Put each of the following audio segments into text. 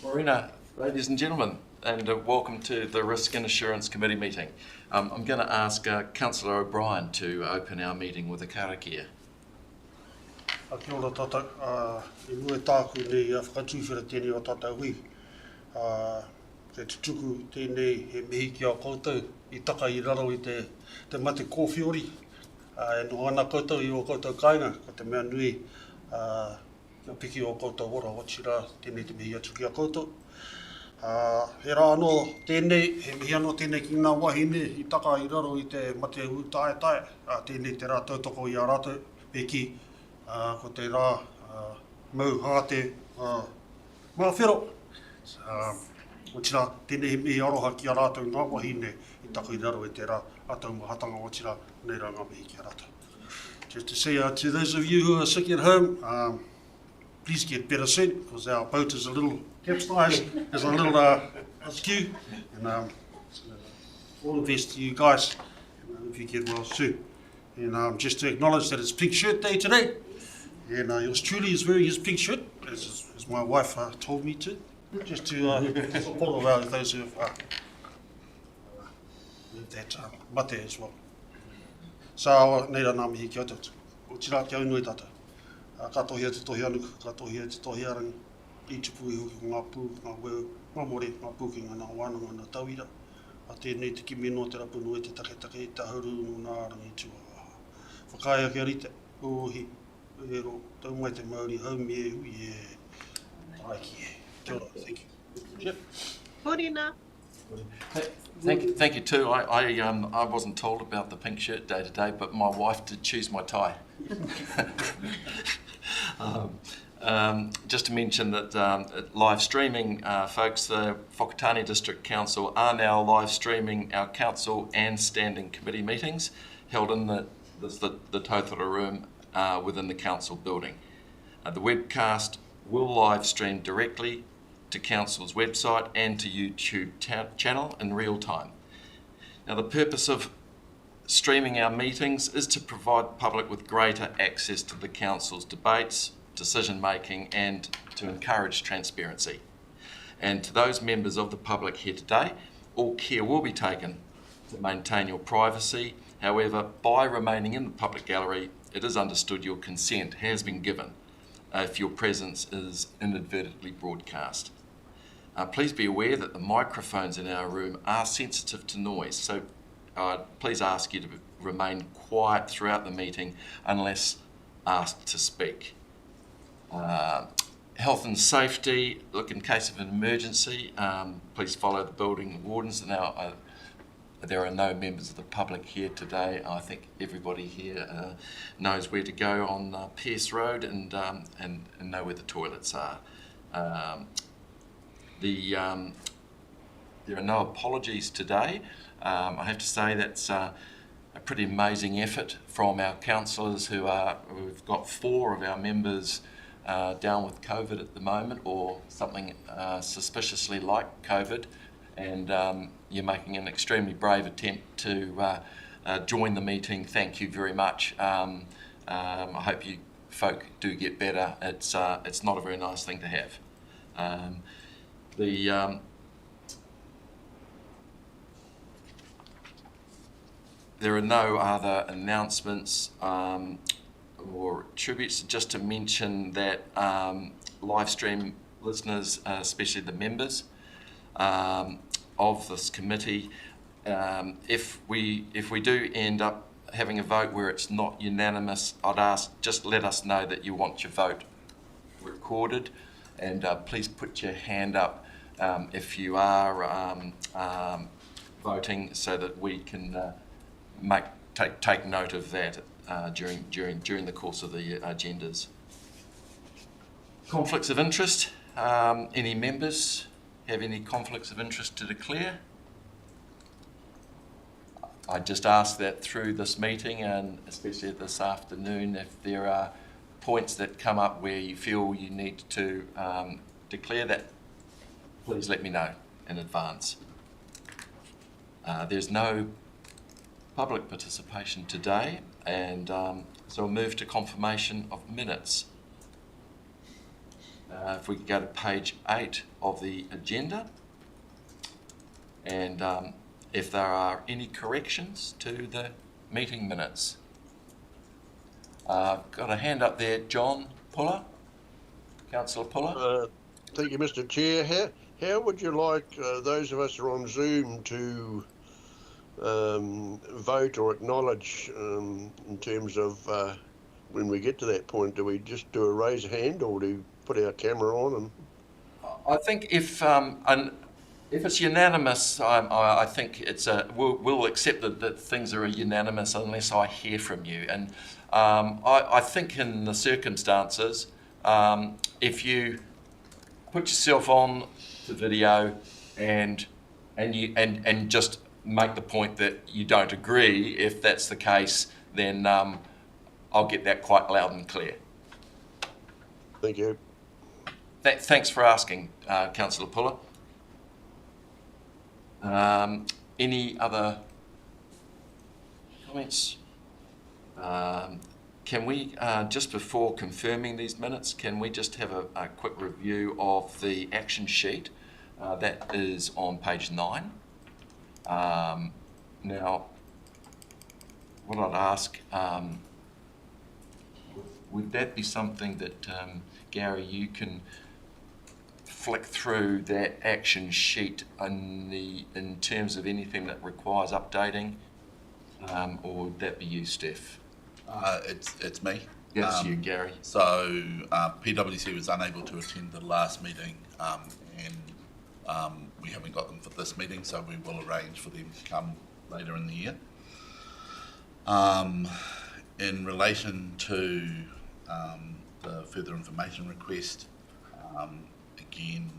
Morena, ladies and gentlemen, and welcome to the Risk and Assurance Committee meeting. I'm going to ask Councillor O'Brien to open our meeting with a karakia. Kia ora tātou, I mua tāku nei whakatūwhira tēnei o tātou hui. Te tutuku tēnei he mihi ki a koutou, I taka I raro I te mate kōwhiori. E no ana koutou I o koutou kāinga, ko te mea nui, kia piki o koutou ora wachira, tēnei te mihi atu ki a koutou. He rā anō tēnei, he mihi anō tēnei ki ngā wahine I taka I raro I te mate hu tae tae, tēnei te rā tautoko I a rātou, peki, ko te rā mau hāte mawhero. Wachira, tēnei he mihi aroha ki a rātou ngā wahine I taka I raro te rā atau mahatanga wachira, nei rā ngā mihi ki a rātou. Just to say to those of you who are sick at home, please get better soon, because our boat is a little capsized, there's a little askew, and all the best to you guys, if you get well soon. And just to acknowledge that it's Pink Shirt Day today, and yours truly is wearing his pink shirt, as my wife told me to, just to support all those who have lived that mate as well. So, nei rā ngā mihi ki atu, o tira ki au nui tātou. Ka tohia te tohi anu, ka tohia te tohi arangi, I tupu I hoki ngā pū, ngā weu, ngā more, ngā pūkinga, ngā wānanga, ngā tauira. A tēnei te kimi no te rapu no te taketake, I te hauru no ngā arangi tua. Whakaia kia rite, ohi, ero, tau mai te Māori, haume e hui e, taiki e. Kia ora, thank you. Yep. Morena. Thank you too. I wasn't told about the Pink Shirt Day today, but my wife did choose my tie. Just to mention that live streaming, folks, the Whakatane District Council are now live streaming our council and standing committee meetings held in the Tauthara room within the council building. The webcast will live stream directly to Council's website and to YouTube channel in real time. Now, the purpose of streaming our meetings is to provide public with greater access to the Council's debates, decision making, and to encourage transparency. And to those members of the public here today, all care will be taken to maintain your privacy. However, by remaining in the public gallery, it is understood your consent has been given if your presence is inadvertently broadcast. Please be aware that the microphones in our room are sensitive to noise, so please ask you to remain quiet throughout the meeting unless asked to speak. Health and safety, look, in case of an emergency, please follow the building wardens. Now, there are no members of the public here today. I think everybody here knows where to go on Pearce Road and know where the toilets are. There are no apologies today. I have to say that's a pretty amazing effort from our councillors we've got 4 of our members down with COVID at the moment, or something suspiciously like COVID, and you're making an extremely brave attempt to join the meeting. Thank you very much. I hope you folk do get better. It's not a very nice thing to have. There are no other announcements or tributes. Just to mention that live stream listeners, especially the members of this committee, if we do end up having a vote where it's not unanimous, I'd ask just let us know that you want your vote recorded, and please put your hand up if you are voting, so that we can take note of that during the course of the agendas. Conflicts of interest. Any members have any conflicts of interest to declare? I just ask that through this meeting, and especially this afternoon, if there are points that come up where you feel you need to declare that, please let me know in advance. There's no public participation today, and so we'll move to confirmation of minutes. if we could go to page 8 of the agenda, and if there are any corrections to the meeting minutes. Got a hand up there, John Puller, Councillor Puller. Thank you, Mr. Chair. How would you like those of us who are on Zoom to vote or acknowledge in terms of when we get to that point? Do we just do a raise hand, or do we put our camera on? And I think if it's unanimous, I think it's we'll accept that things are unanimous unless I hear from you. And I think in the circumstances, if you put yourself on the video and just make the point that you don't agree, if that's the case, then I'll get that quite loud and clear. thank you. Thanks for asking, Councillor Puller. Any other comments? Can we, just before confirming these minutes, can we just have a quick review of the action sheet? That is on page 9. Now, what I'd ask, would that be something that, Gary, you can flick through that action sheet in terms of anything that requires updating, or would that be you, Steph? It's me. Yes, you, Gary. So PwC was unable to attend the last meeting, and we haven't got them for this meeting, so we will arrange for them to come later in the year. In relation to the further information request, again,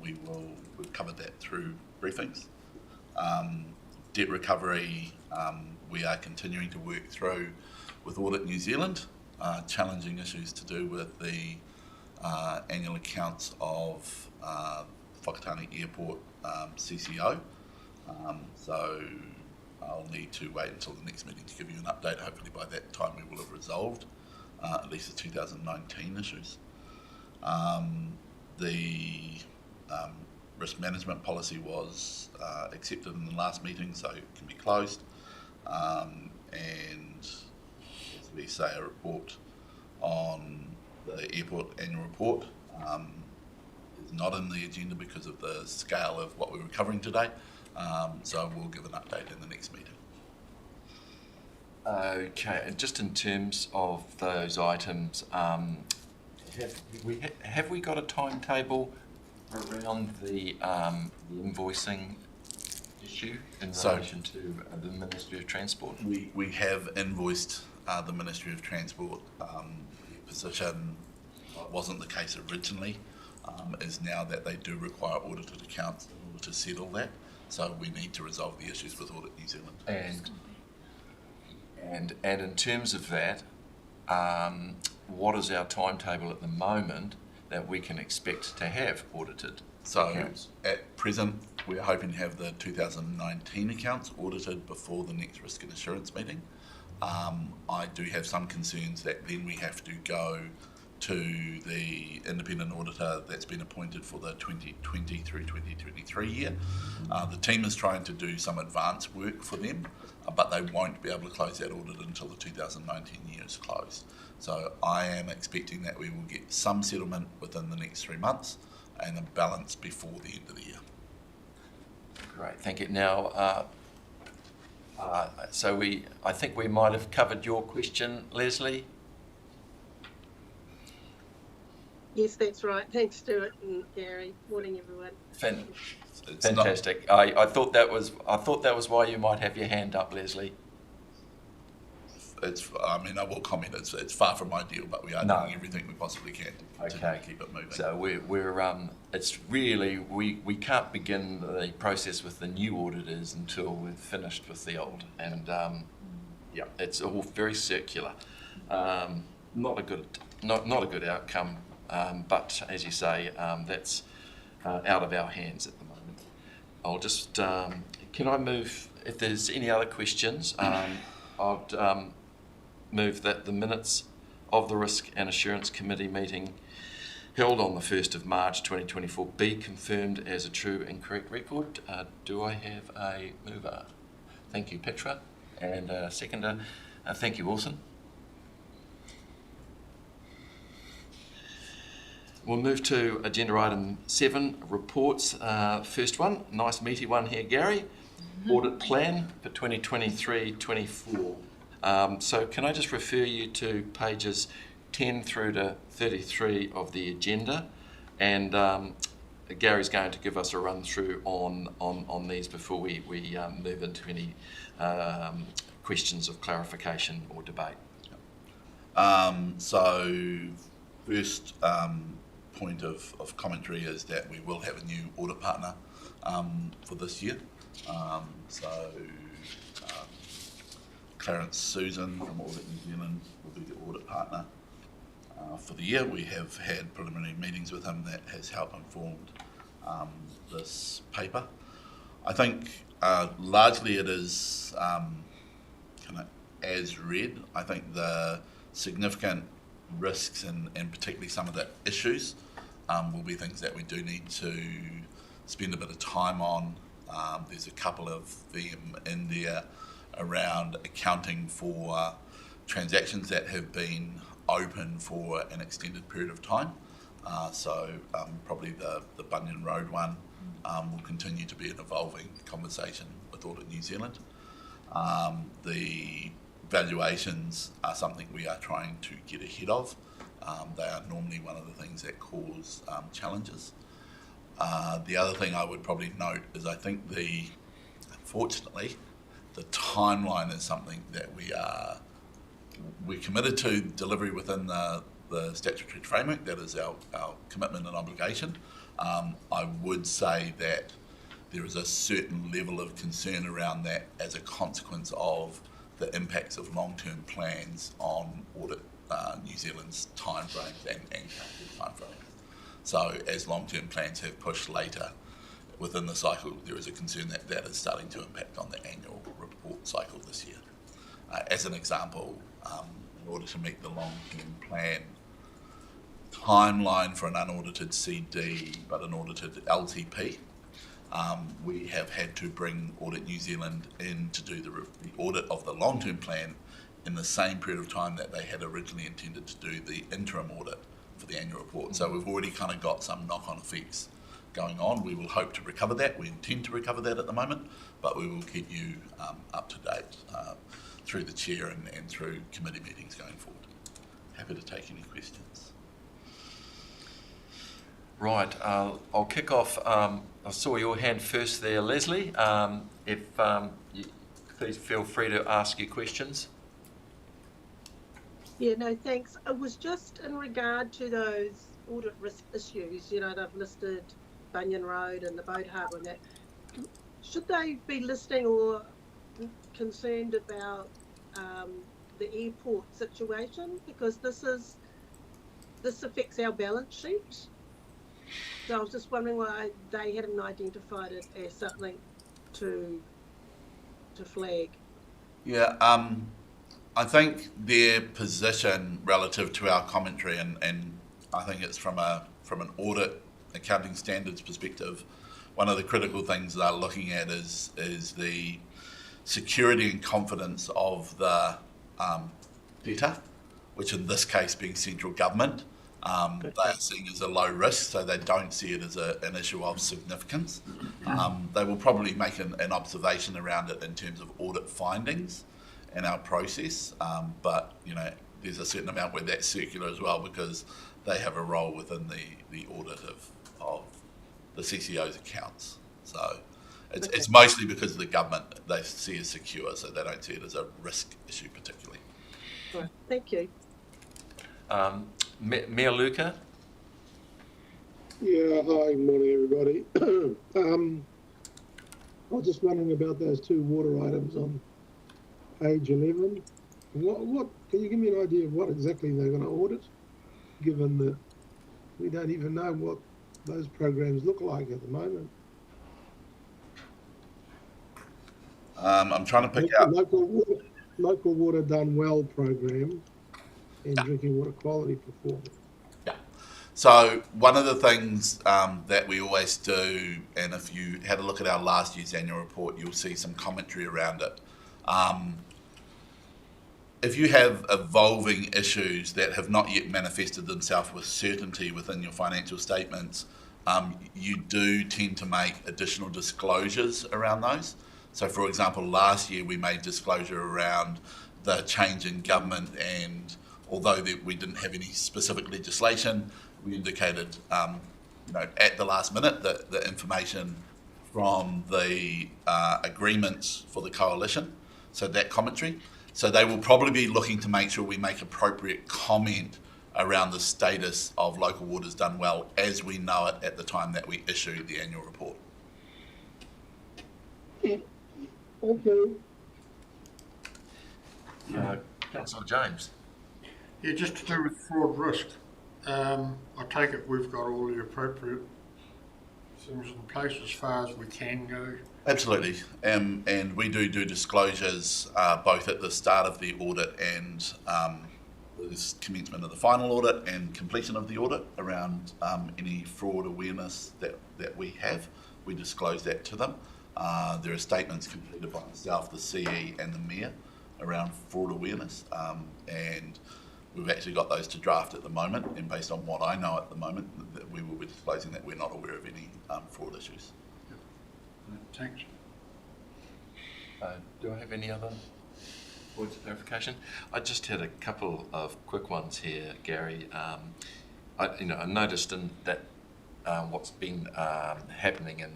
we've covered that through briefings. Debt recovery, we are continuing to work through with Audit New Zealand, challenging issues to do with the annual accounts of Whakatane Airport CCO. So I'll need to wait until the next meeting to give you an update. Hopefully by that time we will have resolved at least the 2019 issues. The risk management policy was accepted in the last meeting, so it can be closed. And as we say, a report on the airport annual report is not in the agenda because of the scale of what we were covering today. So we'll give an update in the next meeting. Okay, and just in terms of those items, have we got a timetable around the invoicing issue in relation to the Ministry of Transport? We have invoiced the Ministry of Transport. The position wasn't the case originally, is now that they do require audited accounts in order to settle that. So we need to resolve the issues with Audit New Zealand. And in terms of that, what is our timetable at the moment that we can expect to have audited accounts? At present, we're hoping to have the 2019 accounts audited before the next risk and assurance meeting. I do have some concerns that then we have to go to the independent auditor that's been appointed for the 2020 through 2023 year. The team is trying to do some advance work for them, but they won't be able to close that audit until the 2019 year is closed. So I am expecting that we will get some settlement within the next 3 months and a balance before the end of the year. Great, thank you. Now, so I think we might have covered your question, Leslie. Yes, that's right. Thanks, Stuart and Gary. Morning, everyone. Fantastic. I thought that was why you might have your hand up, Leslie. I will comment. It's far from ideal, but we are doing everything we possibly can to keep it moving. So it's really we can't begin the process with the new auditors until we've finished with the old, and it's all very circular. Not a good outcome. But as you say, that's out of our hands at the moment. I'll just, can I move, if there's any other questions, I'd move that the minutes of the Risk and Assurance Committee meeting held on the 1st of March 2024 be confirmed as a true and correct record. Do I have a mover? Thank you, Petra, and a seconder. Thank you, Wilson. We'll move to agenda item 7, reports. First one, nice meaty one here, Gary. Audit plan for 2023-24. So can I just refer you to pages 10 through to 33 of the agenda, and Gary's going to give us a run through on these before we move into any questions of clarification or debate. So first point of commentary is that we will have a new audit partner for this year. Clarence Susan from Audit New Zealand will be the audit partner for the year. We have had preliminary meetings with him that has helped informed this paper. I think largely it is kind of as read. I think the significant risks and particularly some of the issues will be things that we do need to spend a bit of time on. There's a couple of them in there around accounting for transactions that have been open for an extended period of time. Probably the Bunyan Road one will continue to be an evolving conversation with Audit New Zealand. The valuations are something we are trying to get ahead of. They are normally one of the things that cause challenges. The other thing I would probably note is I think unfortunately, the timeline is something that we're committed to delivery within the statutory framework. That is our commitment and obligation. I would say that there is a certain level of concern around that as a consequence of the impacts of long-term plans on Audit New Zealand's timeframes and council timeframes. So as long-term plans have pushed later within the cycle, there is a concern that that is starting to impact on the annual report cycle this year. As an example, in order to meet the long-term plan timeline for an unaudited CD but an audited LTP, we have had to bring Audit New Zealand in to do the audit of the long-term plan in the same period of time that they had originally intended to do the interim audit for the annual report. So we've already kind of got some knock-on effects going on. We will hope to recover that. We intend to recover that at the moment, but we will keep you up to date through the chair and through committee meetings going forward. Happy to take any questions. Right, I'll kick off. I saw your hand first there, Leslie. Please feel free to ask your questions. Yeah, no, thanks. It was just in regard to those audit risk issues. You know, they've listed Bunyan Road and the boat harbour and that. Should they be listing or concerned about the airport situation? Because this affects our balance sheet. So I was just wondering why they hadn't identified it as something to flag. Yeah, I think their position relative to our commentary, and I think it's from an audit accounting standards perspective, one of the critical things they're looking at is the security and confidence of the debtor, which in this case being central government. They are seeing as a low risk, so they don't see it as an issue of significance. They will probably make an observation around it in terms of audit findings and our process, but you know, there's a certain amount where that's circular as well, because they have a role within the audit of the CCO's accounts. So it's mostly because of the government they see as secure, so they don't see it as a risk issue particularly. Right, thank you. Mia Luca. Yeah, hi, morning everybody. I was just wondering about those two water items on page 11. What can you give me an idea of what exactly they're going to audit, given that we don't even know what those programs look like at the moment? I'm trying to pick out local water done well program and drinking water quality performance. Yeah. So one of the things that we always do, and if you had a look at our last year's annual report, you'll see some commentary around it. If you have evolving issues that have not yet manifested themselves with certainty within your financial statements, you do tend to make additional disclosures around those. So for example, last year we made disclosure around the change in government, and although we didn't have any specific legislation, we indicated at the last minute that the information from the agreements for the coalition, so that commentary. So they will probably be looking to make sure we make appropriate comment around the status of local waters done well as we know it at the time that we issue the annual report. Okay. Councillor James. Yeah, just to do with fraud risk. I take it we've got all the appropriate things in place as far as we can go. Absolutely, and we do disclosures both at the start of the audit and the commencement of the final audit and completion of the audit around any fraud awareness that we have. We disclose that to them. There are statements completed by myself, the CE and the Mayor around fraud awareness, and we've actually got those to draft at the moment, and based on what I know at the moment, that we will be disclosing that we're not aware of any fraud issues. Thanks. Do I have any other points of clarification? I just had a couple of quick ones here, Gary. I noticed that what's been happening in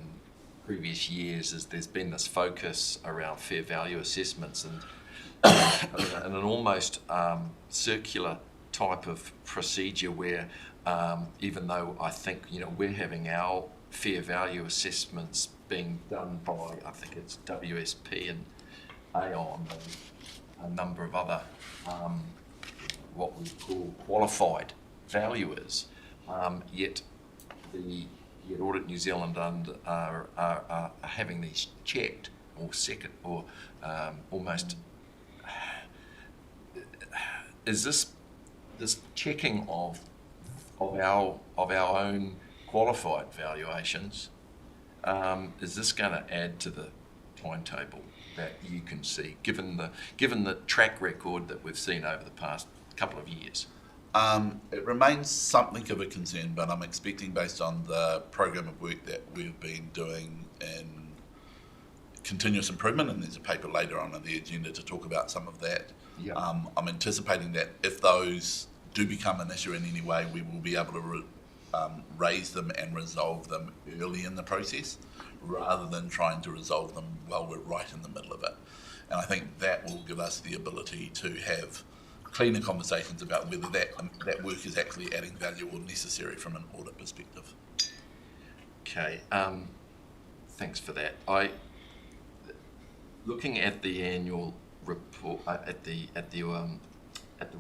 previous years is there's been this focus around fair value assessments and an almost circular type of procedure where even though I think we're having our fair value assessments being done by, I think it's WSP and Aon and a number of other what we call qualified valuers, yet Audit New Zealand are having these checked or second or almost. Is this checking of our own qualified valuations? Is this going to add to the timetable that you can see, given the track record that we've seen over the past couple of years? It remains something of a concern, but I'm expecting, based on the program of work that we've been doing in continuous improvement, and there's a paper later on the agenda to talk about some of that. Yeah. I'm anticipating that if those do become an issue in any way, we will be able to raise them and resolve them early in the process, rather than trying to resolve them while we're right in the middle of it. And I think that will give us the ability to have cleaner conversations about whether that work is actually adding value or necessary from an audit perspective. Okay, thanks for that. Looking at the annual report, at the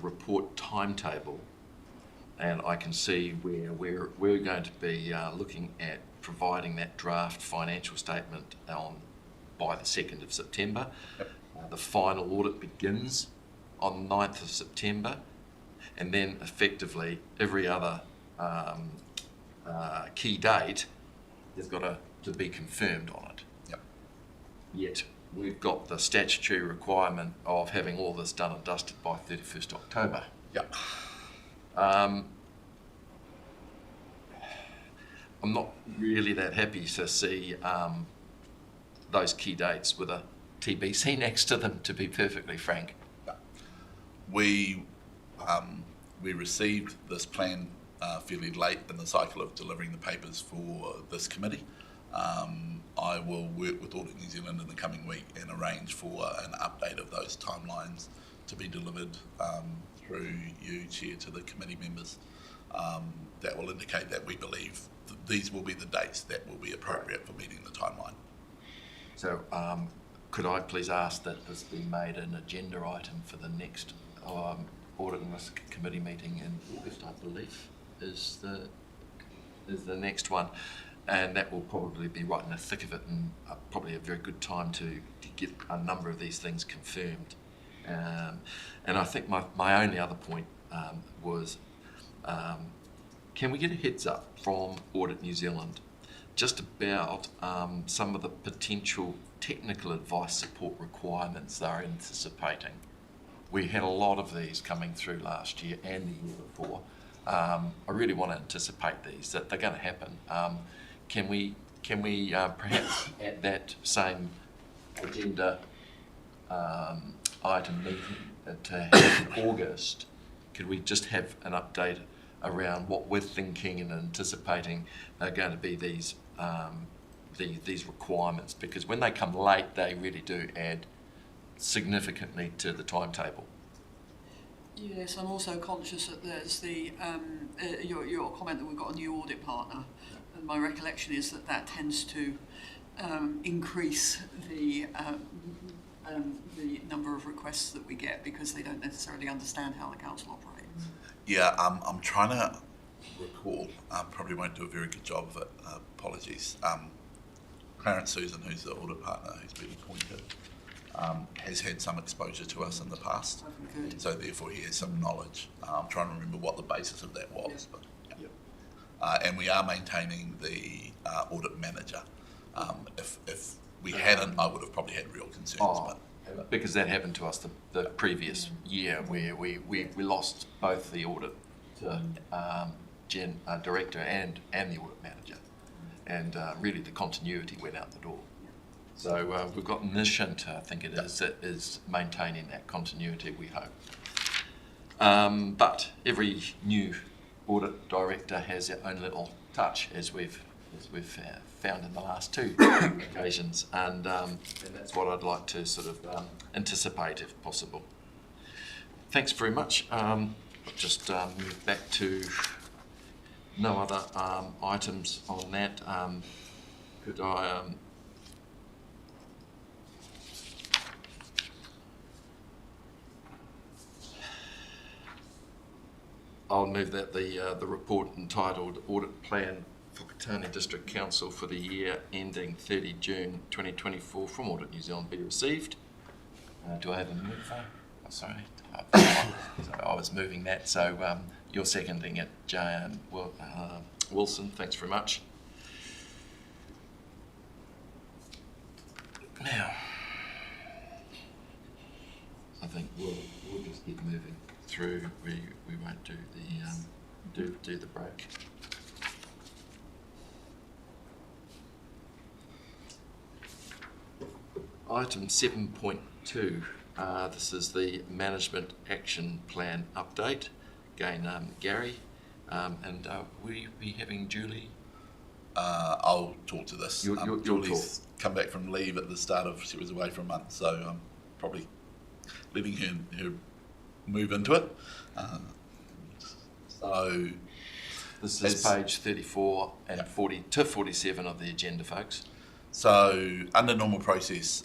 report timetable, and I can see where we're going to be looking at providing that draft financial statement by the 2nd of September. Yep. The final audit begins on 9th of September, and then effectively every other key date has got to be confirmed on it. Yep. Yet we've got the statutory requirement of having all this done and dusted by 31st October. Yep. I'm not really that happy to see those key dates with a TBC next to them, to be perfectly frank. We received this plan fairly late in the cycle of delivering the papers for this committee. I will work with Audit New Zealand in the coming week and arrange for an update of those timelines to be delivered through you, Chair, to the committee members. That will indicate that we believe that these will be the dates that will be appropriate for meeting the timeline. So could I please ask that this be made an agenda item for the next Audit and Risk Committee meeting in August, I believe, is the next one. And that will probably be right in the thick of it, and probably a very good time to get a number of these things confirmed. And I think my only other point was can we get a heads up from Audit New Zealand just about some of the potential technical advice support requirements they're anticipating? We had a lot of these coming through last year and the year before. I really want to anticipate these, that they're going to happen. Can we perhaps at that same agenda item meeting to have in August, could we just have an update around what we're thinking and anticipating are going to be these requirements? Because when they come late, they really do add significantly to the timetable. Yes, I'm also conscious that there's the your comment that we've got a new audit partner, and my recollection is that tends to increase the number of requests that we get because they don't necessarily understand how the council operates. Yeah, I'm trying to recall. Probably won't do a very good job of it. Apologies. Clarence Susan, who's the audit partner who's been appointed, has had some exposure to us in the past, so therefore he has some knowledge. I'm trying to remember what the basis of that was. But, yeah. And we are maintaining the audit manager. If we hadn't, I would have probably had real concerns. But because that happened to us the previous year, where we lost both the audit director and the audit manager, and really the continuity went out the door. So we've got Nishant, I think it is, that is maintaining that continuity, we hope. But every new audit director has their own little touch, as we've found in the last two occasions, and that's what I'd like to sort of anticipate if possible. Thanks very much. Just move back to no other items on that. Could I I'll move that the report entitled Audit Plan Whakatane District Council for the year ending 30 June 2024 from Audit New Zealand be received. Do I have a mover? Oh, sorry, I was moving that, so you're seconding it, Jan Wilson. Thanks very much. Now, I think we'll just keep moving through. We won't do the break. Item 7.2. This is the Management Action Plan update. Again, Gary, and will you be having Julie? I'll talk to this. You'll Julie's come back from leave at the start of. She was away for a month, so I'm probably leaving her move into it. So this is page 34 and 40 to 47 of the agenda, folks. So under normal process,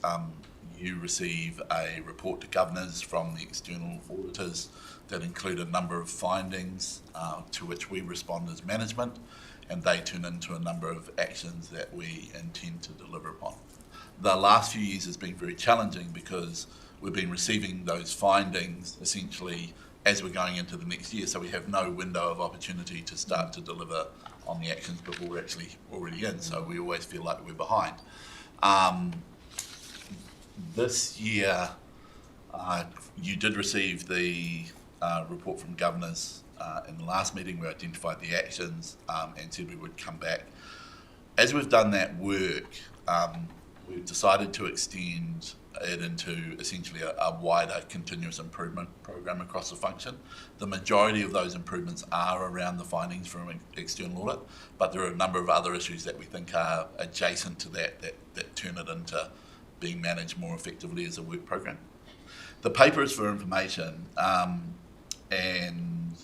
you receive a report to governors from the external auditors that include a number of findings to which we respond as management, and they turn into a number of actions that we intend to deliver upon. The last few years has been very challenging because we've been receiving those findings essentially as we're going into the next year, so we have no window of opportunity to start to deliver on the actions before we're actually already in, so we always feel like we're behind. This year, you did receive the report from governors in the last meeting. We identified the actions and said we would come back. As we've done that work, we've decided to extend it into essentially a wider continuous improvement program across the function. The majority of those improvements are around the findings from external audit, but there are a number of other issues that we think are adjacent to that turn it into being managed more effectively as a work program. The paper is for information, and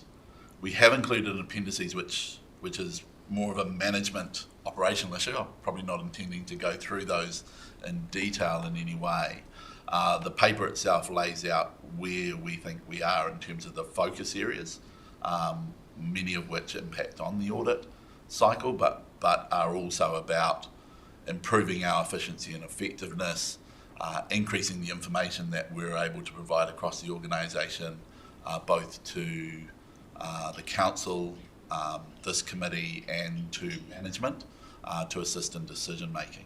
we have included an appendices which is more of a management operational issue. I'm probably not intending to go through those in detail in any way. The paper itself lays out where we think we are in terms of the focus areas, many of which impact on the audit cycle, but are also about improving our efficiency and effectiveness, increasing the information that we're able to provide across the organisation, both to the council this committee and to management to assist in decision making.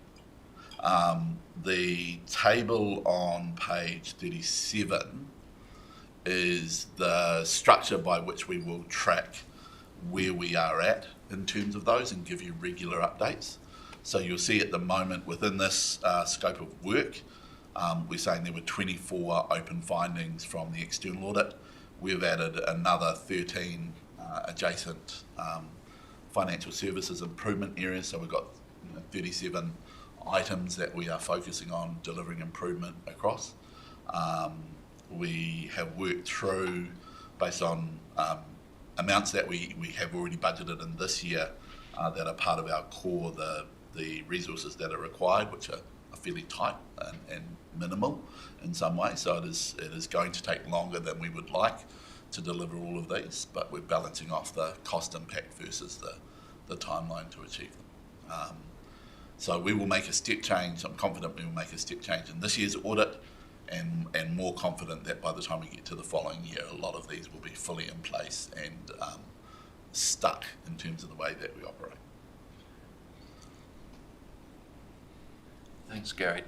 The table on page 37 is the structure by which we will track where we are at in terms of those and give you regular updates. So you'll see at the moment within this scope of work, we're saying there were 24 open findings from the external audit. We've added another 13 adjacent financial services improvement areas. So we've got 37 items that we are focusing on delivering improvement across. We have worked through, based on amounts that we have already budgeted in this year that are part of our core, the resources that are required, which are fairly tight and minimal in some ways. So it is going to take longer than we would like to deliver all of these, but we're balancing off the cost impact versus the timeline to achieve them. So we will make a step change. I'm confident we will make a step change in this year's audit, and more confident that by the time we get to the following year, a lot of these will be fully in place and stuck in terms of the way that we operate. Thanks, Gary.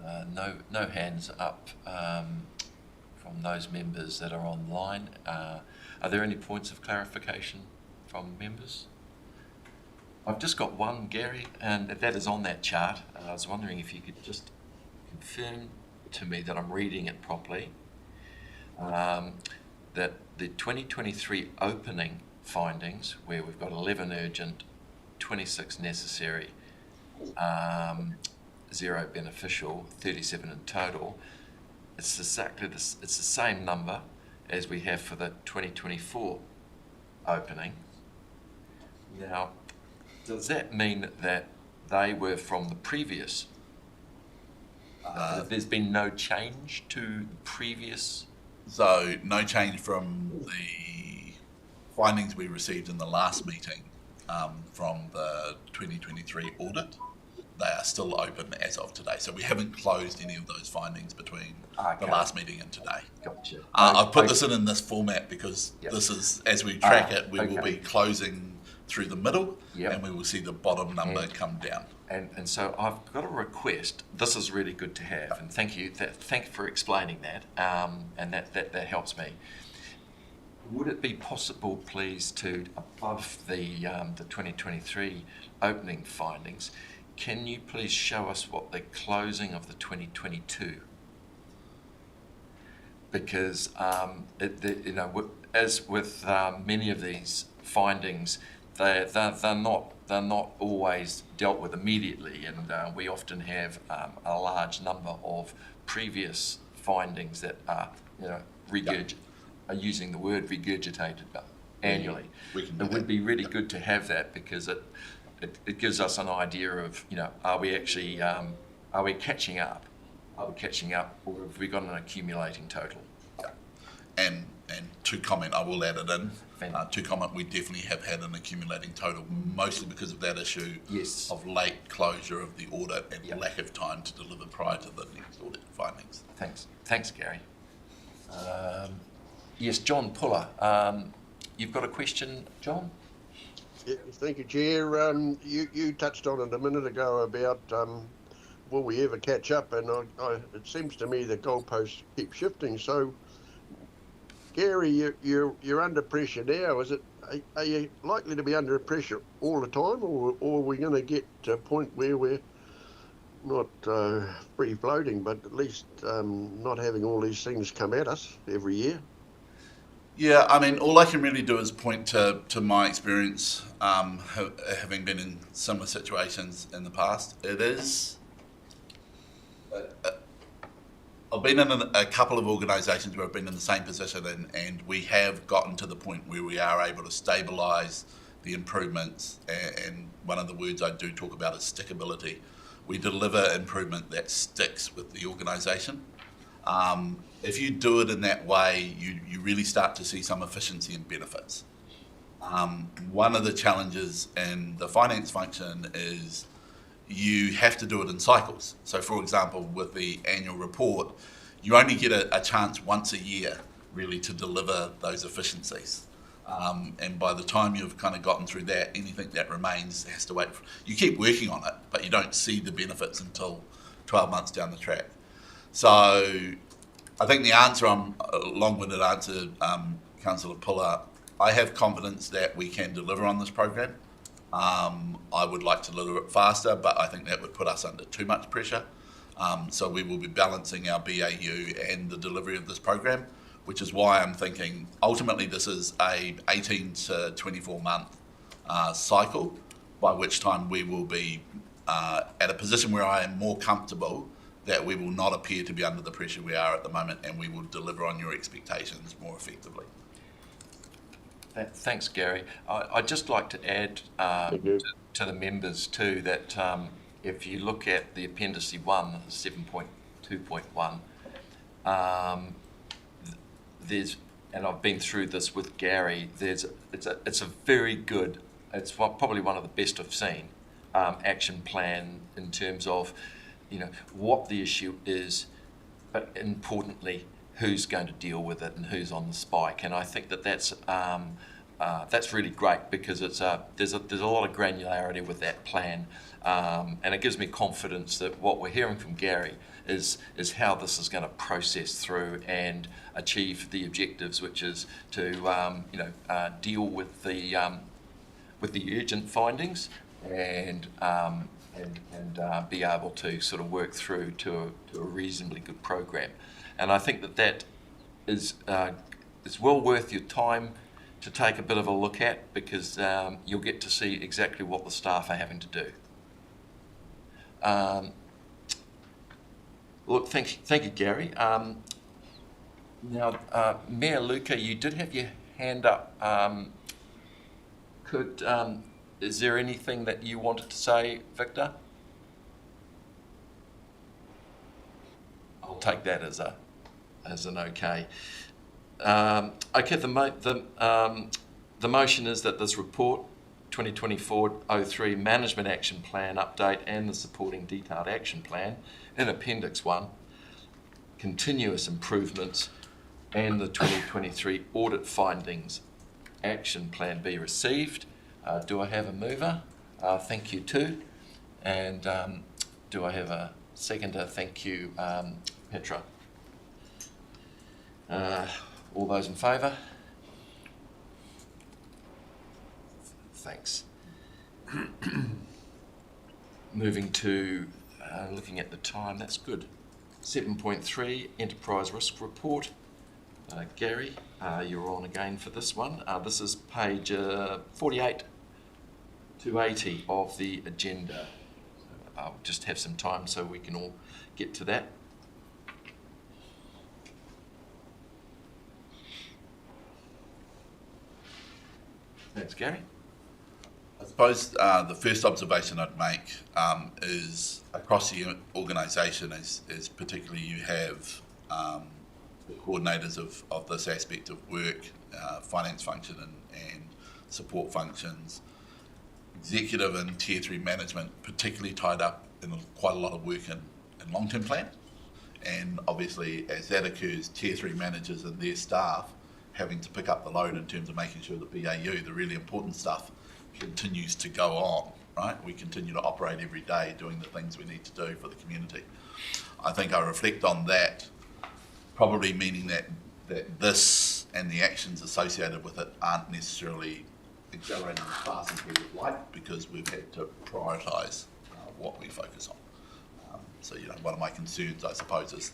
No hands up from those members that are online. Are there any points of clarification from members? I've just got one, Gary, and that is on that chart. I was wondering if you could just confirm to me that I'm reading it properly, that the 2023 opening findings, where we've got 11 urgent, 26 necessary, 0 beneficial, 37 in total, it's exactly this. It's the same number as we have for the 2024 opening. Now, does that mean that they were from the previous? There's been no change to the previous? So no change from the findings we received in the last meeting from the 2023 audit. They are still open as of today. So we haven't closed any of those findings between the last meeting and today. Gotcha. I've put this in this format because this is, as we track it, we will be closing through the middle and we will see the bottom number come down. And so I've got a request. This is really good to have, and thank you for explaining that, and that helps me. Would it be possible, please, to, above the 2023 opening findings, can you please show us what the closing of the 2022? Because as with many of these findings, they're not always dealt with immediately, and we often have a large number of previous findings that are are using the word regurgitated annually. It would be really good to have that, because it gives us an idea of, are we actually are we catching up? Are we catching up, or have we got an accumulating total? And to comment, I will add it in. To comment, we definitely have had an accumulating total, mostly because of that issue of late closure of the audit and lack of time to deliver prior to the next audit findings. Thanks, Gary. Yes, John Puller, you've got a question, John? Yeah, thank you, Chair. You touched on it a minute ago about will we ever catch up, and it seems to me the goalposts keep shifting. So, Gary, you're under pressure now. Are you likely to be under pressure all the time, or are we going to get to a point where we're not free floating, but at least not having all these things come at us every year? Yeah, I mean, all I can really do is point to my experience, having been in similar situations in the past. It is. I've been in a couple of organisations where I've been in the same position, and we have gotten to the point where we are able to stabilise the improvements, and one of the words I do talk about is stickability. We deliver improvement that sticks with the organisation. If you do it in that way, you really start to see some efficiency and benefits. One of the challenges in the finance function is you have to do it in cycles. So, for example, with the annual report, you only get a chance once a year, really, to deliver those efficiencies. And by the time you've kind of gotten through that, anything that remains has to wait. You keep working on it, but you don't see the benefits until 12 months down the track. So I think the answer, a long-winded answer, Councillor Puller, I have confidence that we can deliver on this program. I would like to deliver it faster, but I think that would put us under too much pressure. So we will be balancing our BAU and the delivery of this program, which is why I'm thinking ultimately this is a 18 to 24 month cycle, by which time we will be at a position where I am more comfortable that we will not appear to be under the pressure we are at the moment, and we will deliver on your expectations more effectively. Thanks, Gary. I'd just like to add to the members too that if you look at the Appendice 1, 7.2.1, there's, and I've been through this with Gary, it's a very good, it's probably one of the best I've seen, action plan in terms of, you know, what the issue is, but importantly, who's going to deal with it and who's on the spike. And I think that's really great because there's a lot of granularity with that plan, and it gives me confidence that what we're hearing from Gary is how this is going to process through and achieve the objectives, which is to deal with the urgent findings and be able to sort of work through to a reasonably good program. And I think that is it's well worth your time to take a bit of a look at, because you'll get to see exactly what the staff are having to do. Look, thank you, Gary. Now, Mayor Luca, you did have your hand up. Is there anything that you wanted to say, Victor? I'll take that as an okay. Okay, the motion is that this report, 2024-03 Management Action Plan Update and the supporting detailed action plan in Appendix 1, continuous improvements, and the 2023 audit findings action plan be received. Do I have a mover? Thank you too. And do I have a seconder? Thank you, Petra. All those in favour? Thanks. Moving to looking at the time, that's good. 7.3 Enterprise Risk Report. Gary, you're on again for this one. This is page 48 to 80 of the agenda. I'll just have some time so we can all get to that. Thanks, Gary. I suppose the first observation I'd make is across the organisation is particularly you have the coordinators of this aspect of work, finance function and support functions, executive and tier 3 management particularly tied up in quite a lot of work in long-term plan. And obviously as that occurs, tier 3 managers and their staff having to pick up the load in terms of making sure that BAU, the really important stuff, continues to go on, right? We continue to operate every day doing the things we need to do for the community. I think I reflect on that, probably meaning that this and the actions associated with it aren't necessarily accelerating as fast as we would like, because we've had to prioritise what we focus on. So, you know, one of my concerns, I suppose, is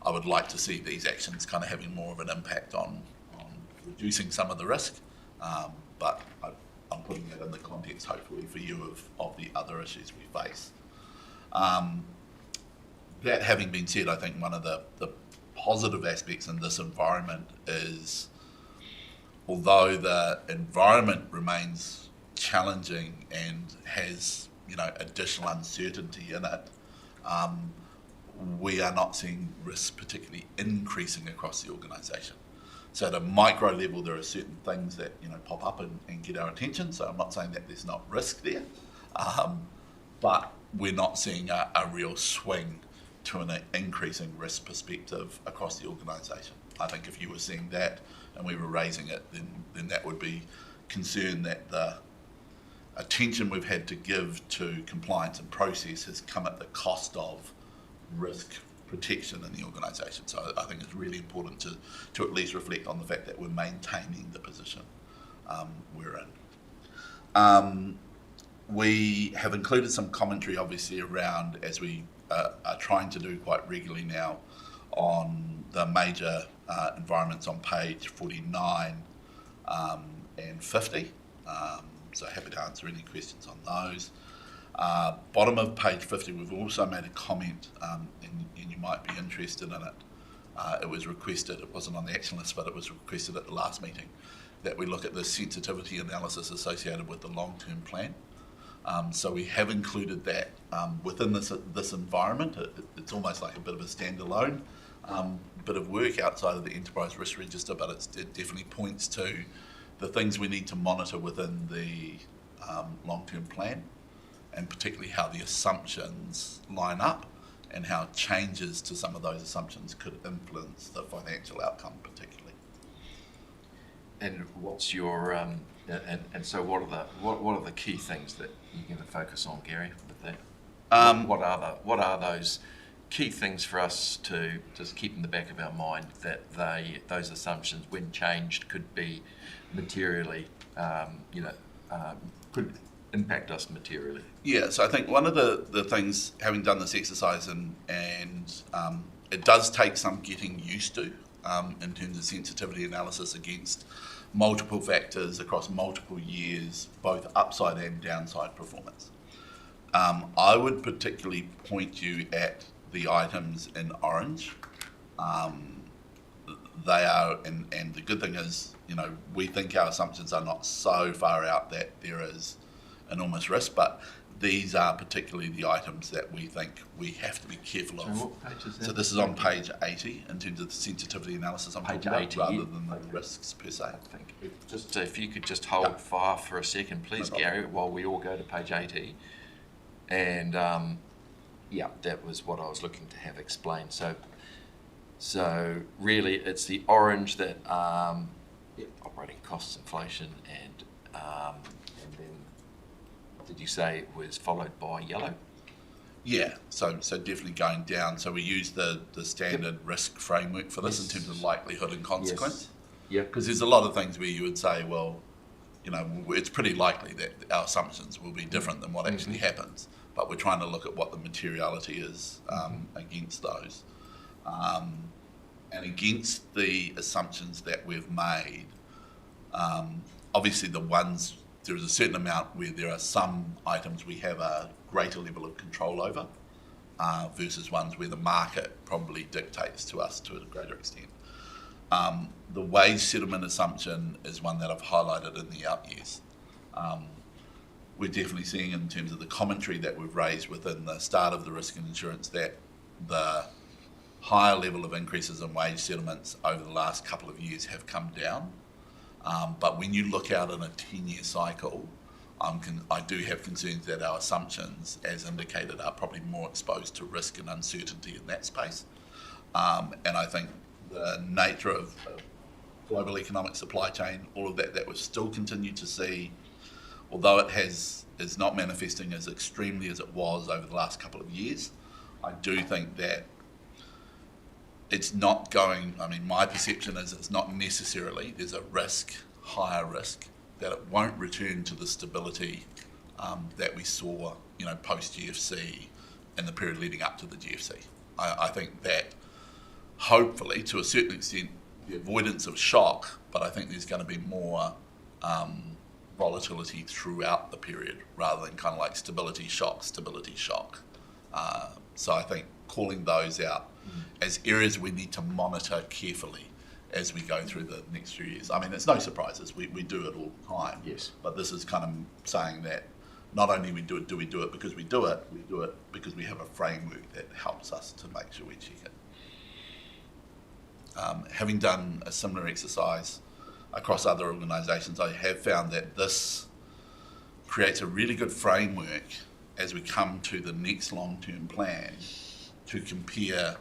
I would like to see these actions kind of having more of an impact on reducing some of the risk, but I'm putting that in the context, hopefully, for you of the other issues we face. That having been said, I think one of the positive aspects in this environment is, although the environment remains challenging and has, you know, additional uncertainty in it, we are not seeing risks particularly increasing across the organisation. So at a micro level, there are certain things that, you know, pop up and get our attention. So I'm not saying that there's not risk there, but we're not seeing a real swing to an increasing risk perspective across the organisation. I think if you were seeing that, and we were raising it, then that would be concern that the attention we've had to give to compliance and process has come at the cost of risk protection in the organisation. So I think it's really important to at least reflect on the fact that we're maintaining the position we're in. We have included some commentary obviously around, as we are trying to do quite regularly now, on the major environments on page 49 and 50. So happy to answer any questions on those. Bottom of page 50, we've also made a comment, and you might be interested in it. It was requested, it wasn't on the action list, but it was requested at the last meeting, that we look at the sensitivity analysis associated with the long-term plan. So we have included that within this environment. It's almost like a bit of a standalone bit of work outside of the Enterprise Risk Register, but it definitely points to the things we need to monitor within the long-term plan, and particularly how the assumptions line up and how changes to some of those assumptions could influence the financial outcome particularly. And what's your and so what are the key things that you're going to focus on, Gary, with that? What are those key things for us to just keep in the back of our mind that those assumptions, when changed, could be materially, could impact us materially? Yeah, so I think one of the things, having done this exercise, and it does take some getting used to in terms of sensitivity analysis against multiple factors across multiple years, both upside and downside performance. I would particularly point you at the items in orange. They are, and the good thing is, we think our assumptions are not so far out that there is enormous risk, but these are particularly the items that we think we have to be careful of. So what page is that? So this is on page 80 in terms of the sensitivity analysis I'm Page talking about, 80, rather yeah. than the risks per se. I think just if you could just hold fire for a second, please, No problem. Gary, while we all go to page 80. And that was what I was looking to have explained. So really, it's the orange that operating costs, inflation, and then did you say it was followed by yellow? Yeah, so definitely going down. So we use the standard risk framework for this in terms of likelihood and consequence. Yeah. Because there's a lot of things where you would say, well, it's pretty likely that our assumptions will be different than what actually happens, but we're trying to look at what the materiality is against those. And against the assumptions that we've made, obviously there is a certain amount where there are some items we have a greater level of control over versus ones where the market probably dictates to us to a greater extent. The wage settlement assumption is one that I've highlighted in the out years. We're definitely seeing in terms of the commentary that we've raised within the start of the risk and insurance that the higher level of increases in wage settlements over the last couple of years have come down. But when you look out in a 10-year cycle, I do have concerns that our assumptions, as indicated, are probably more exposed to risk and uncertainty in that space. And I think the nature of global economic supply chain, all of that we've still continued to see, although it is not manifesting as extremely as it was over the last couple of years, I do think that it's not going, my perception is it's not necessarily, there's a risk, higher risk, that it won't return to the stability that we saw, post-GFC and the period leading up to the GFC. I think that hopefully, to a certain extent, the avoidance of shock, but I think there's going to be more volatility throughout the period rather than kind of like stability shock. So I think calling those out as areas we need to monitor carefully as we go through the next few years. It's no surprises. We do it all the time. Yes. But this is kind of saying that not only do we do it because we do it because we have a framework that helps us to make sure we check it. Having done a similar exercise across other organisations, I have found that this creates a really good framework as we come to the next long-term plan to compare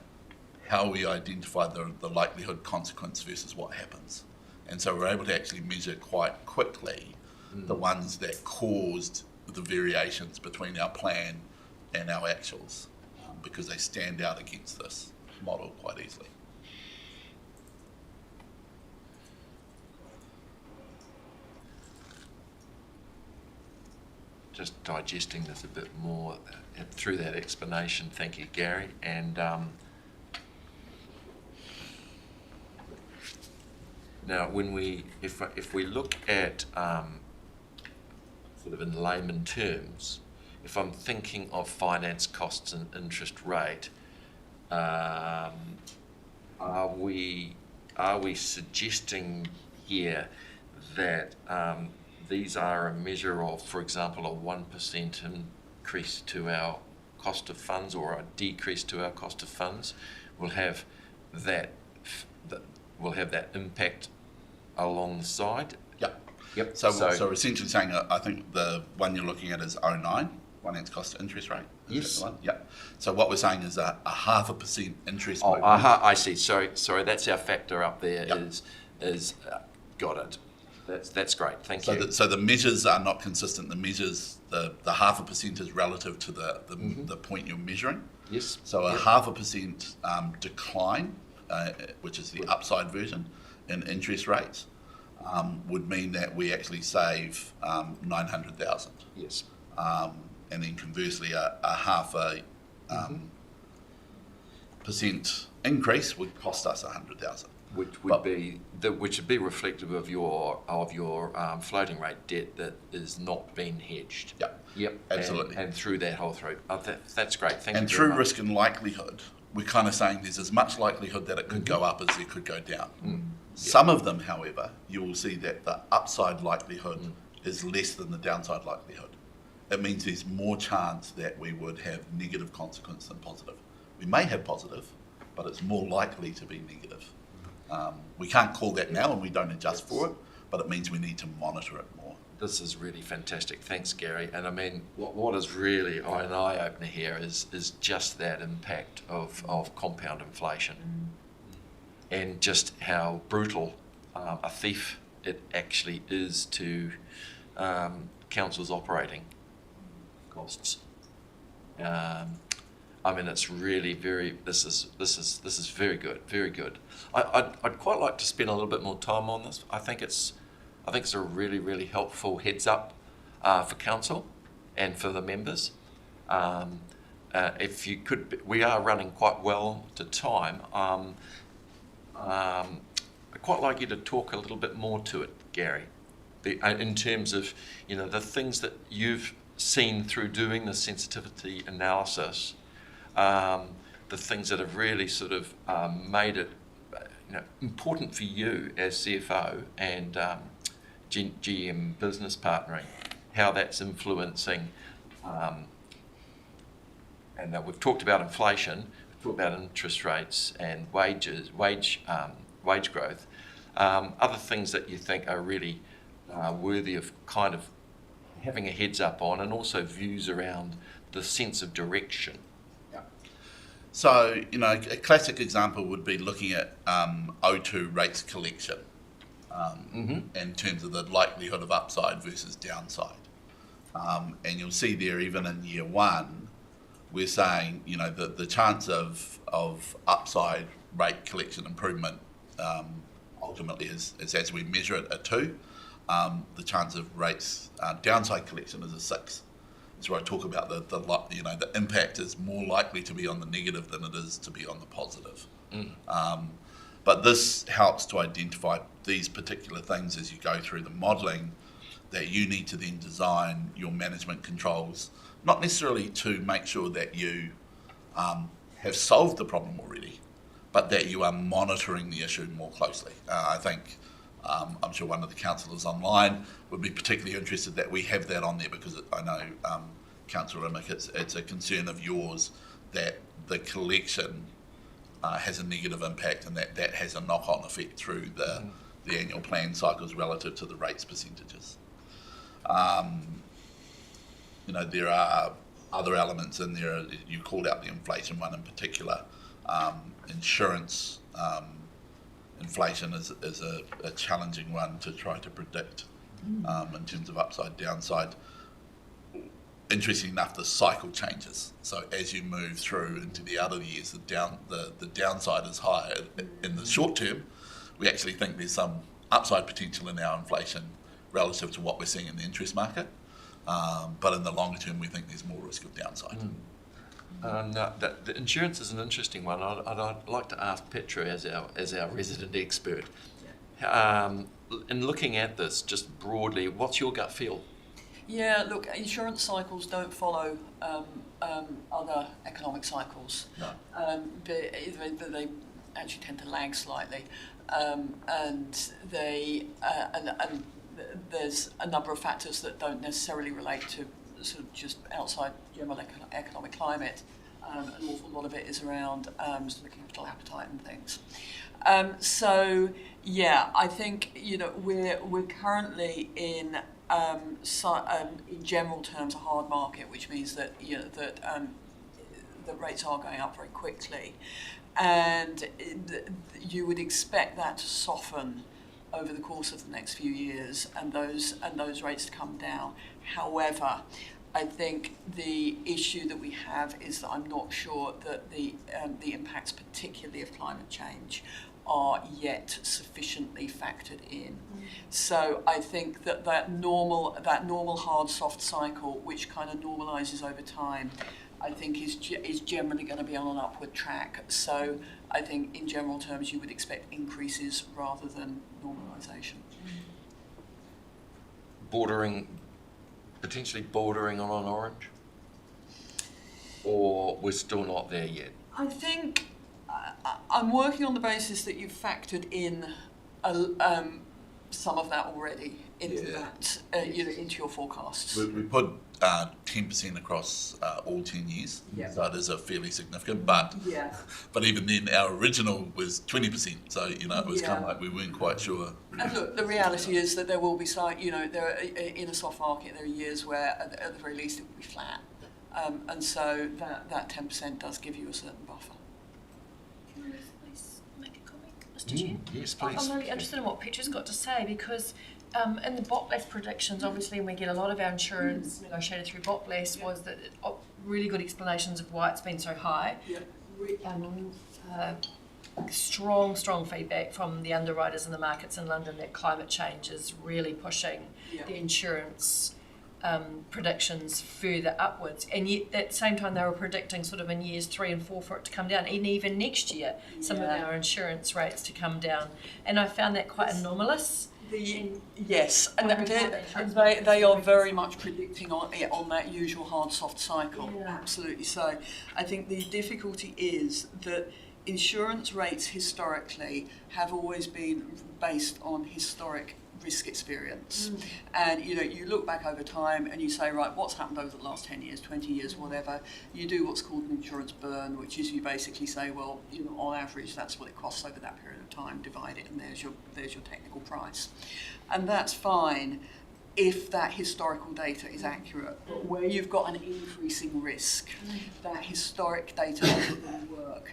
how we identify the likelihood consequence versus what happens. And so we're able to actually measure quite quickly the ones that caused the variations between our plan and our actuals, because they stand out against this model quite easily. Just digesting this a bit more through that explanation. Thank you, Gary. And now, if we look at sort of in layman terms, if I'm thinking of finance costs and interest rate, are we suggesting here that these are a measure of, for example, a 1% increase to our cost of funds or a decrease to our cost of funds will have that impact alongside? Yep. So we're essentially saying, I think the one you're looking at is 09, finance cost to interest rate. Yes. That the one? Yep. So what we're saying is a 0.5% interest movement. I see. Sorry. That's our factor up there. Yep. Is got it. That's great. Thank you. So the measures are not consistent. The measures, the 0.5% is relative to the point you're measuring. Yes. So a 0.5% decline, which is the upside version in interest rates, would mean that we actually save 900,000. Yes. And then conversely, a 0.5% increase would cost us 100,000. Which would be reflective of your floating rate debt that is not being hedged. Yep. Absolutely. And through that whole through. That's great. Thank you. And through risk and likelihood, we're kind of saying there's as much likelihood that it could go up as it could go down. Some of them, however, you will see that the upside likelihood is less than the downside likelihood. It means there's more chance that we would have negative consequence than positive. We may have positive, but it's more likely to be negative. We can't call that now and we don't adjust for it, but it means we need to monitor it more. This is really fantastic. Thanks, Gary. And I mean, what is really an eye-opener here is just that impact of compound inflation and just how brutal a thief it actually is to council's operating costs. I mean, it's really this is very good, very good. I'd quite like to spend a little bit more time on this. I think it's a really, really helpful heads up for council and for the members. If you could, we are running quite well to time. I'd quite like you to talk a little bit more to it, Gary, in terms of the things that you've seen through doing the sensitivity analysis. The things that have really sort of made it important for you as CFO and GM business partnering, how that's influencing, and we've talked about inflation, we've talked about interest rates and wage growth. Other things that you think are really worthy of kind of having a heads up on, and also views around the sense of direction. So, a classic example would be looking at O2 rates collection in terms of the likelihood of upside versus downside. And you'll see there, even in year one, we're saying, the chance of upside rate collection improvement ultimately is as we measure it, a 2. The chance of rates downside collection is a 6. That's where I talk about the impact is more likely to be on the negative than it is to be on the positive. But this helps to identify these particular things as you go through the modelling that you need to then design your management controls, not necessarily to make sure that you have solved the problem already, but that you are monitoring the issue more closely. I think I'm sure one of the councillors online would be particularly interested that we have that on there, because I know, Councillor Rimmick, it's a concern of yours that the collection has a negative impact, and that has a knock-on effect through the annual plan cycles relative to the rates percentages. There are other elements in there. You called out the inflation one in particular. Insurance inflation is a challenging one to try to predict in terms of upside, downside. Interesting enough, the cycle changes. So as you move through into the other years, the downside is higher. In the short term, we actually think there's some upside potential in our inflation relative to what we're seeing in the interest market. But in the longer term, we think there's more risk of downside. The insurance is an interesting one. I'd like to ask Petra as our resident expert. In looking at this, just broadly, what's your gut feel? Yeah, look, insurance cycles don't follow other economic cycles. No. They actually tend to lag slightly, and there's a number of factors that don't necessarily relate to sort of just outside general economic climate. An awful lot of it is around sort of capital appetite and things. So yeah, I think we're currently in general terms a hard market, which means that the rates are going up very quickly, and you would expect that to soften over the course of the next few years, and those rates to come down. However, I think the issue that we have is that I'm not sure that the impacts, particularly of climate change, are yet sufficiently factored in. So I think that normal hard soft cycle, which kind of normalises over time, I think is generally going to be on an upward track. So I think in general terms you would expect increases rather than normalisation. Potentially bordering on an orange? Or we're still not there yet? I think I'm working on the basis that you've factored in some of that already into into your forecasts. We put 10% across all 10 years, so it is a fairly significant. But even then, our original was 20%. So it was kind of like we weren't quite sure. And look, the reality is that there will be in a soft market there are years where at the very least it will be flat, and so that 10% does give you a certain buffer. Can I please make a comment, Mr. Chair? Yes, please. I'm really interested in what Petra's got to say, because in the BOPLES predictions, obviously, and we get a lot of our insurance negotiated through BOPLES, was that really good explanations of why it's been so high. Strong feedback from the underwriters in the markets in London that climate change is really pushing the insurance predictions further upwards, and yet at the same time they were predicting sort of in years 3 and 4 for it to come down, and even next year some of our insurance rates to come down, and I found that quite anomalous. Yes, and they are very much predicting on that usual hard soft cycle. Absolutely. So I think the difficulty is that insurance rates historically have always been based on historic risk experience, and you look back over time and you say, right, what's happened over the last 10 years, 20 years, whatever. You do what's called an insurance burn, which is you basically say, well, on average that's what it costs over that period of time, divide it, and there's your technical price, and that's fine if that historical data is accurate. But where you've got an increasing risk, that historic data doesn't really work.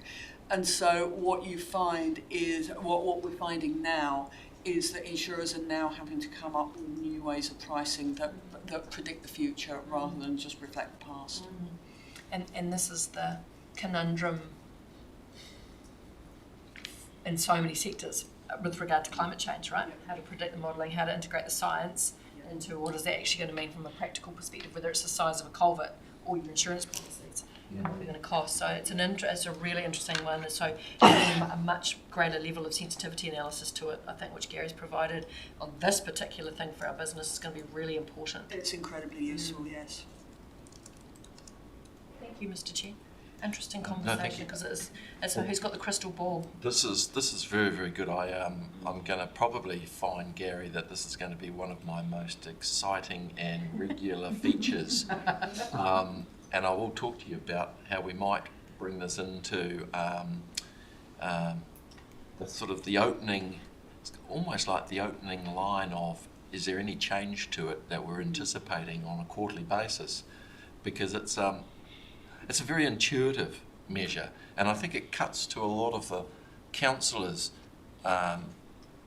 And so what you find is, what we're finding now is that insurers are now having to come up with new ways of pricing that predict the future rather than just reflect the past. And this is the conundrum in so many sectors with regard to climate change, right? How to predict the modelling, how to integrate the science into what is that actually going to mean from a practical perspective, whether it's the size of a culvert or your insurance policies. What they're going to cost. So it's a really interesting one. So having a much greater level of sensitivity analysis to it, I think, which Gary's provided on this particular thing for our business is going to be really important. It's incredibly useful, yes. Thank you, Mr. Chair. Interesting conversation, because it's who's got the crystal ball. This is very, very good. I'm going to probably find, Gary, that this is going to be one of my most exciting and regular features. And I will talk to you about how we might bring this into the sort of the opening, it's almost like the opening line of, is there any change to it that we're anticipating on a quarterly basis? Because it's a very intuitive measure, and I think it cuts to a lot of the councillors'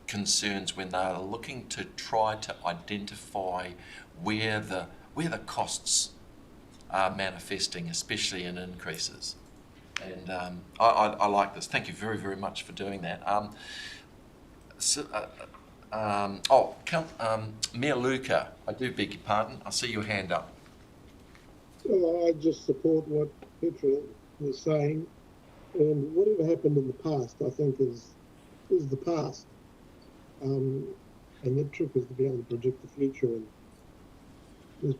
concerns when they are looking to try to identify where the costs are manifesting, especially in increases. And I like this. Thank you very, very much for doing that. Mayor Luca, I do beg your pardon. I see your hand up. Well, I just support what Petra was saying, and whatever happened in the past, I think is the past. And the trick is to be able to predict the future, and there's,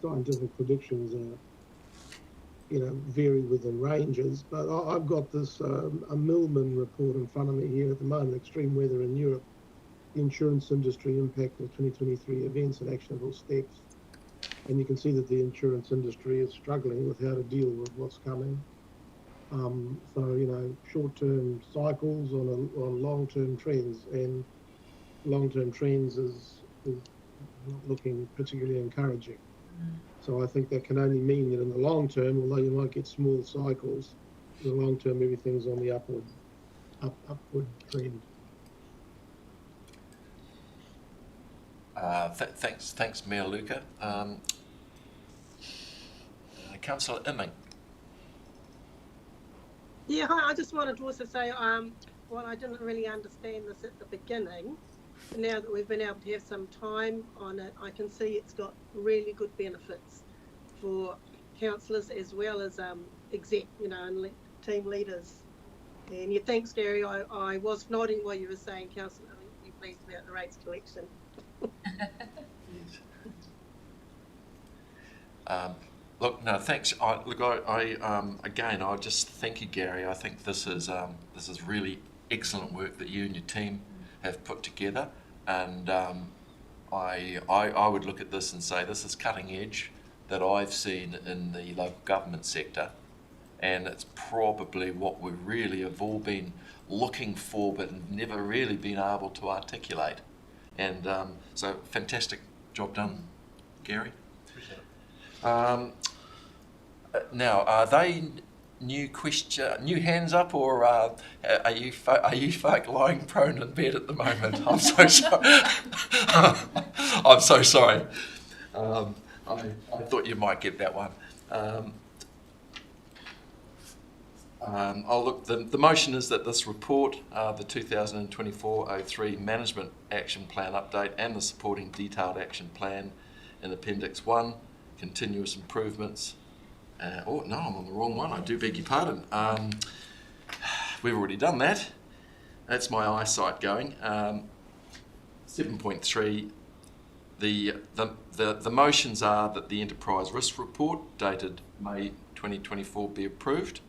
scientific predictions are, vary within ranges. But I've got this a Millman report in front of me here at the moment, extreme weather in Europe, the insurance industry impact of 2023 events and actionable steps. And you can see that the insurance industry is struggling with how to deal with what's coming. So, short-term cycles on long-term trends, and long-term trends is not looking particularly encouraging. So I think that can only mean that in the long term, although you might get small cycles, in the long term everything's on the upward trend. Thanks, Mayor Luca. Councillor Imming. Yeah, hi, I just wanted to also say, well, I didn't really understand this at the beginning. Now that we've been able to have some time on it, I can see it's got really good benefits for councillors as well as exec, and team leaders. And yeah, thanks, Gary. I was nodding while you were saying, Councillor, you're pleased about the rates collection. Look, no, thanks. Again, I just thank you, Gary. I think this is really excellent work that you and your team have put together, and I would look at this and say this is cutting edge that I've seen in the local government sector, and it's probably what we really have all been looking for but never really been able to articulate. And so fantastic job done, Gary. Appreciate it. Now, are they new hands up, or are you folk lying prone in bed at the moment? I'm so sorry. I'm so sorry. I thought you might get that one. The motion is that this report, the 2024-03 Management Action Plan Update and the supporting detailed action plan in Appendix 1, continuous improvements. Oh, no, I'm on the wrong one. I do beg your pardon. We've already done that. That's my eyesight going. 7.3. The motions are that the Enterprise Risk Report dated May 2024 be approved,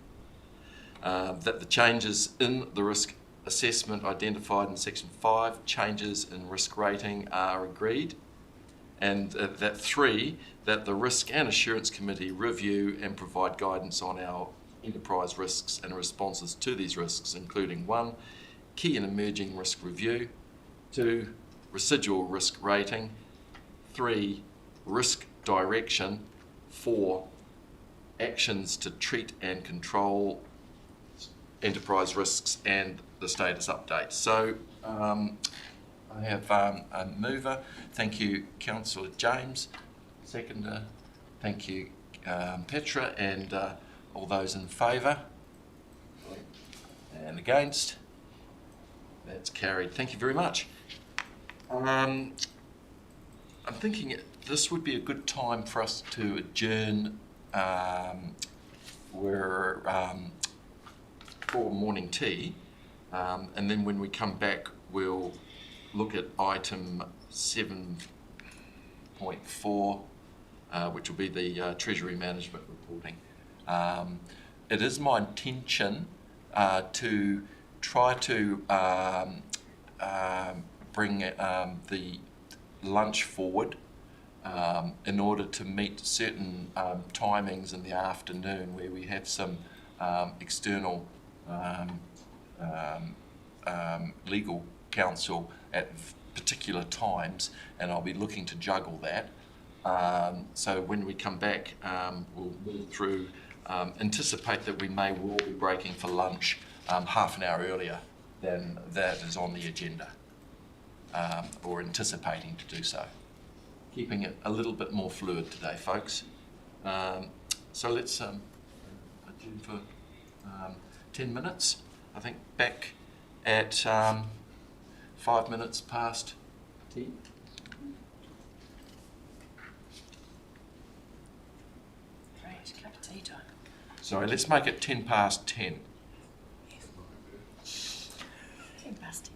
that the changes in the risk assessment identified in Section 5, changes in risk rating, are agreed, and that 3, that the Risk and Assurance Committee review and provide guidance on our enterprise risks and responses to these risks, including 1, key and emerging risk review, 2, residual risk rating, 3, risk direction, 4, actions to treat and control enterprise risks, and the status update. So I have a mover. Thank you, Councillor James. Seconder. Thank you, Petra, and all those in favour and against. That's carried. Thank you very much. I'm thinking this would be a good time for us to adjourn for morning tea, and then when we come back we'll look at item 7.4, which will be the Treasury Management Reporting. It is my intention to try to bring the lunch forward in order to meet certain timings in the afternoon where we have some external legal counsel at particular times, and I'll be looking to juggle that. So when we come back, we'll move through, anticipate that we may well be breaking for lunch half an hour earlier than that is on the agenda, or anticipating to do so. Keeping it a little bit more fluid today, folks. So let's adjourn for 10 minutes. I think back at 5 minutes past 10. Great, cup of tea time. Sorry, let's make it 10 past 10. 10 past 10.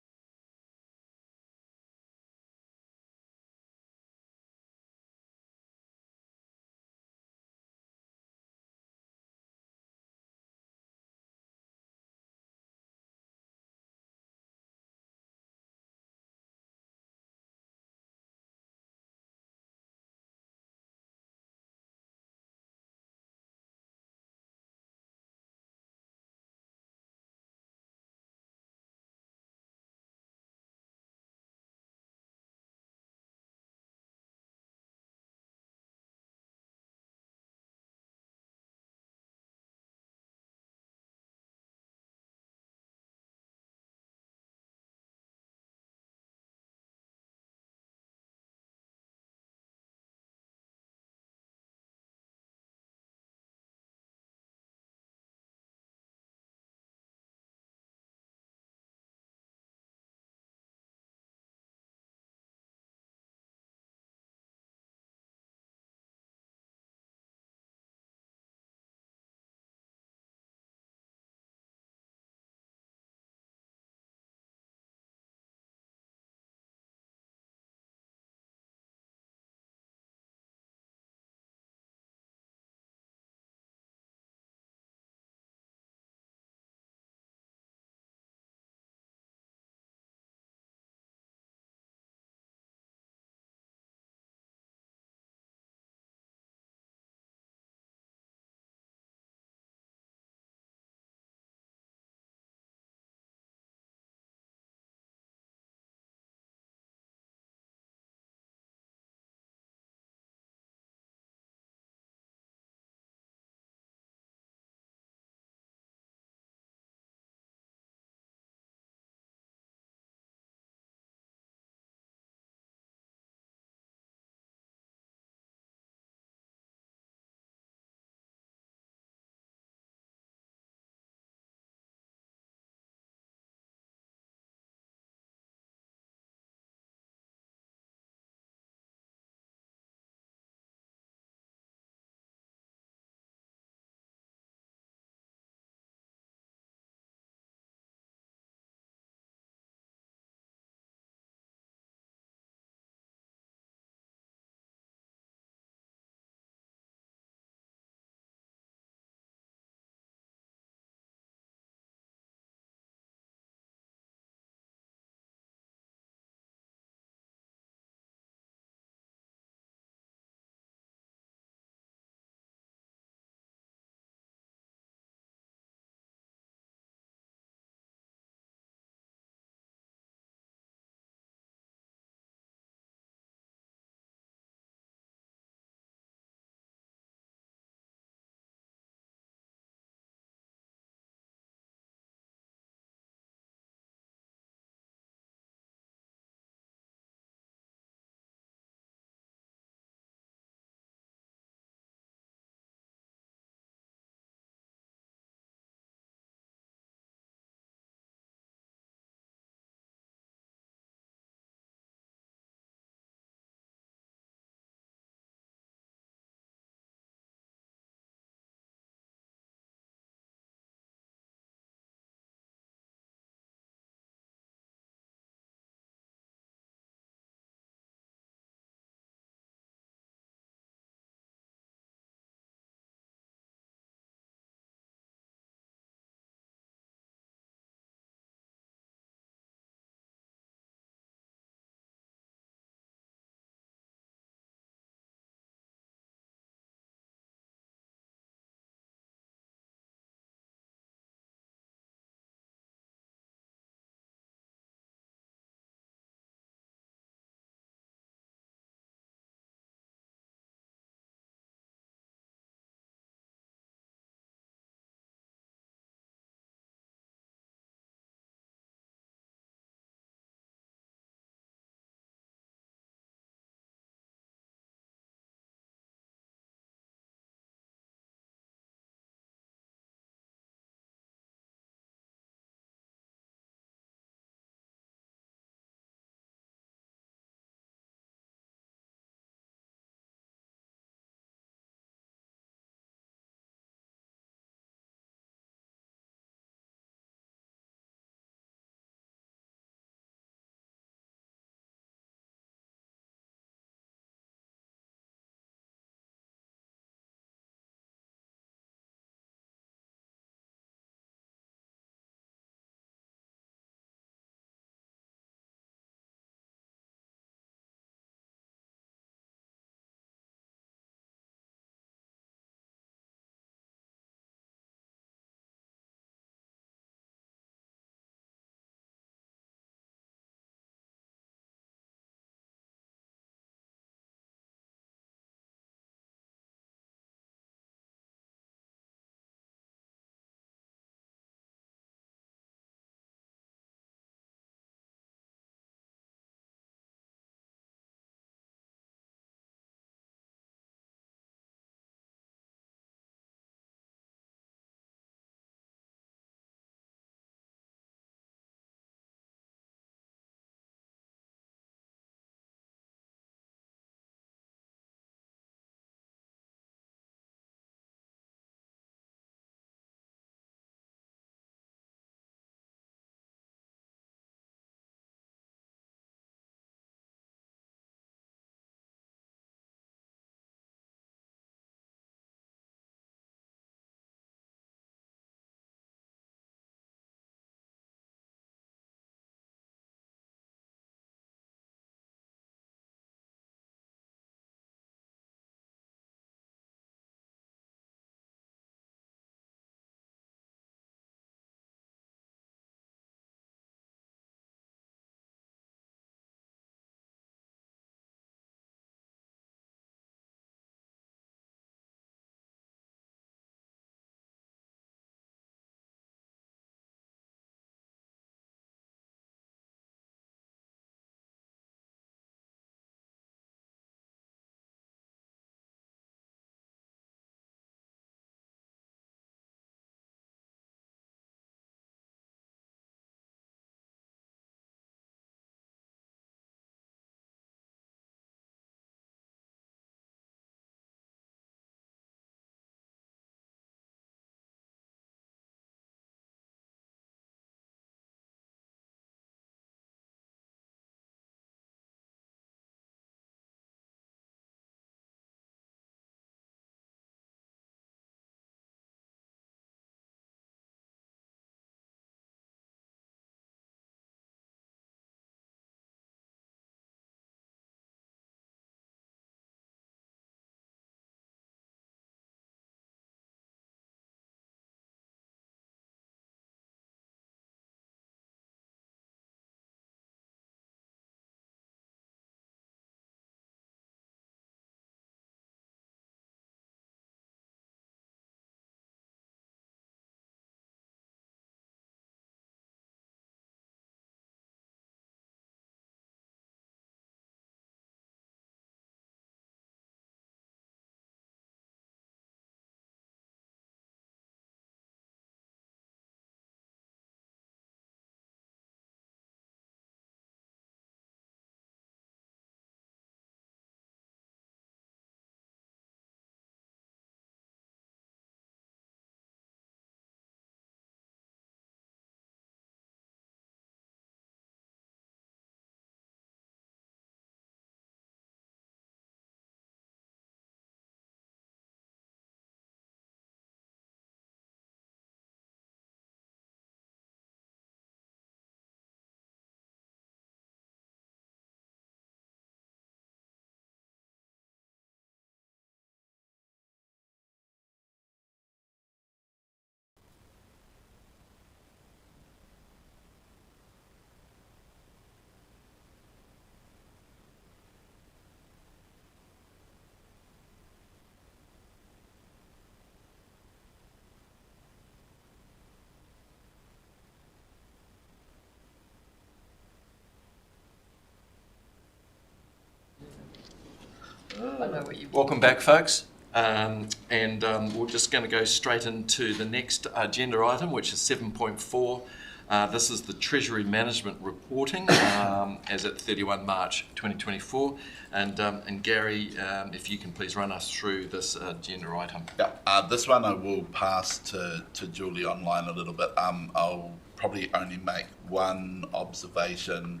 what you. Welcome back, folks. We're just going to go straight into the next agenda item, which is 7.4. This is the Treasury Management Reporting as at 31 March 2024. And Gary, if you can please run us through this agenda item. Yeah, this one I will pass to Julie online a little bit. I'll probably only make one observation,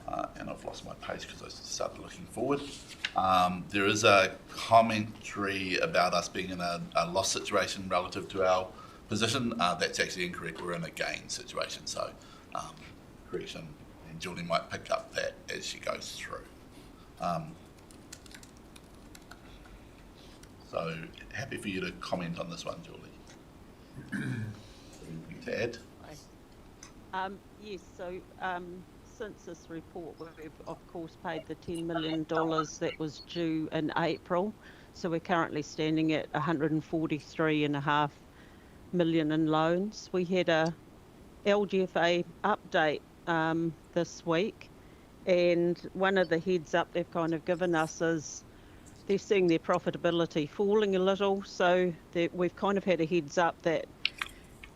and I've lost my page because I started looking forward. There is a commentary about us being in a loss situation relative to our position. That's actually incorrect. We're in a gain situation, so correction, and Julie might pick up that as she goes through. So happy for you to comment on this one, Julie. Anything to add? Yes, so since this report, we've of course paid the $10 million that was due in April. So we're currently standing at 143.5 million in loans. We had a LGFA update this week, and one of the heads up they've kind of given us is they're seeing their profitability falling a little. So we've kind of had a heads up that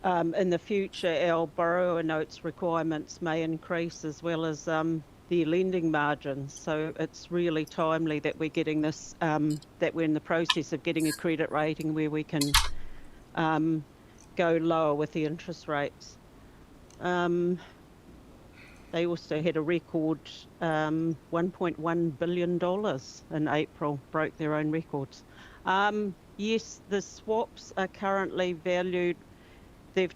in the future our borrower notes requirements may increase, as well as their lending margins. So it's really timely that we're getting this, that we're in the process of getting a credit rating where we can go lower with the interest rates. They also had a record $1.1 billion in April, broke their own records. Yes, the swaps are currently valued. We're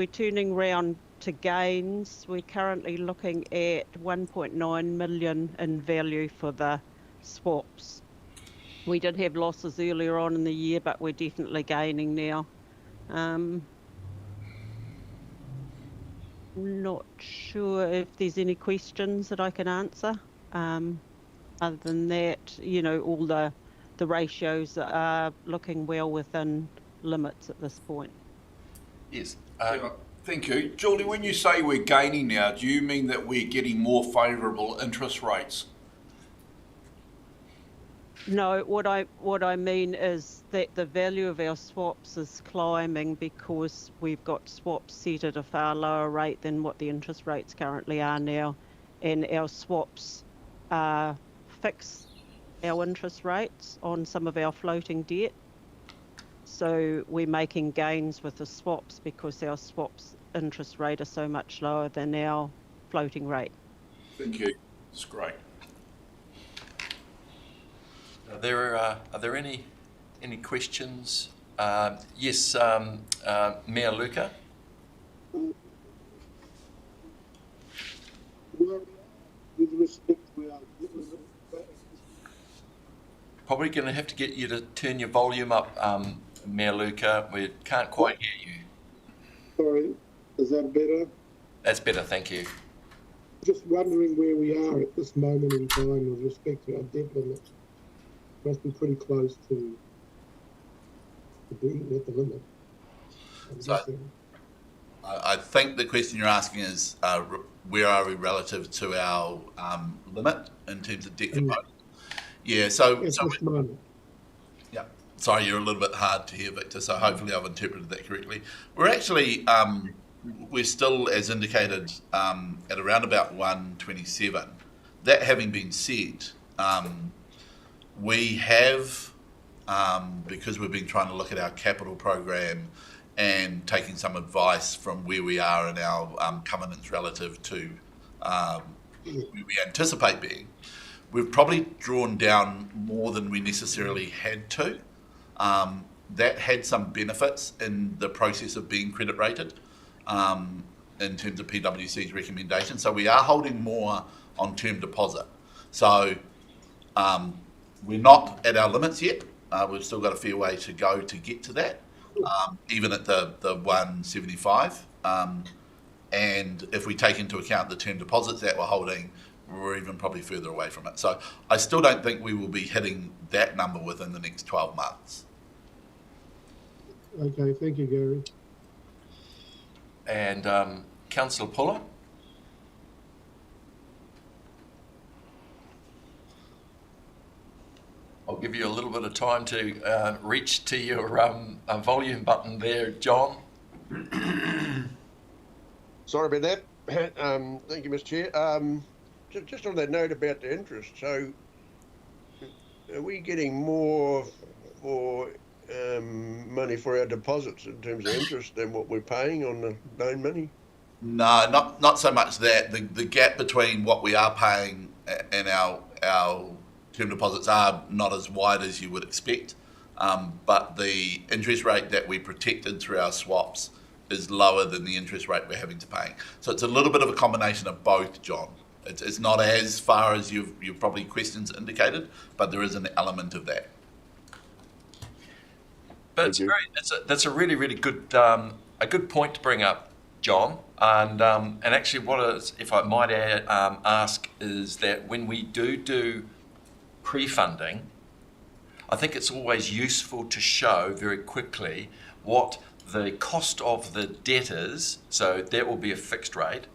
turning round to gains. We're currently looking at 1.9 million in value for the swaps. We did have losses earlier on in the year, but we're definitely gaining now. Not sure if there's any questions that I can answer. Other than that, you know, all the ratios are looking well within limits at this point. Yes. Thank you. Julie, when you say we're gaining now, do you mean that we're getting more favourable interest rates? No, what I mean is that the value of our swaps is climbing because we've got swaps set at a far lower rate than what the interest rates currently are now, and our swaps fix our interest rates on some of our floating debt. So we're making gains with the swaps because our swaps interest rate are so much lower than our floating rate. Thank you. That's great. Are there any questions? Yes, Mayor Luca. Well, with respect to our Probably going to have to get you to turn your volume up, Mayor Luca. We can't quite hear you. sorry, is that better? That's better, thank you. Just wondering where we are at this moment in time with respect to our debt limit. Must be pretty close to being at the limit. So, I think the question you're asking is where are we relative to our limit in terms of debt component? Yeah, so yeah. Sorry, you're a little bit hard to hear, Victor. So hopefully I've interpreted that correctly. We're actually we're still, as indicated, at around about 127. That having been said, we have, because we've been trying to look at our capital program and taking some advice from where we are in our covenants relative to where we anticipate being, we've probably drawn down more than we necessarily had to. That had some benefits in the process of being credit rated in terms of PwC's recommendation. So we are holding more on term deposit. So we're not at our limits yet. We've still got a fair way to go to get to that, even at the 175. And if we take into account the term deposits that we're holding, we're even probably further away from it. So I still don't think we will be hitting that number within the next 12 months. Okay, thank you, Gary. And Councillor Puller? I'll give you a little bit of time to reach to your volume button there, John. Sorry about that. Thank you, Mr. Chair. Just on that note about the interest, so are we getting more money for our deposits in terms of interest than what we're paying on the loan money? No, not so much that. The gap between what we are paying and our term deposits are not as wide as you would expect, but the interest rate that we protected through our swaps is lower than the interest rate we're having to pay. So it's a little bit of a combination of both, John. It's not as far as you've probably questions indicated, but there is an element of that. But that's a really, really good a good point to bring up, John. And actually, what is, if I might ask, is that when we do pre-funding, I think it's always useful to show very quickly what the cost of the debt is. So that will be a fixed rate,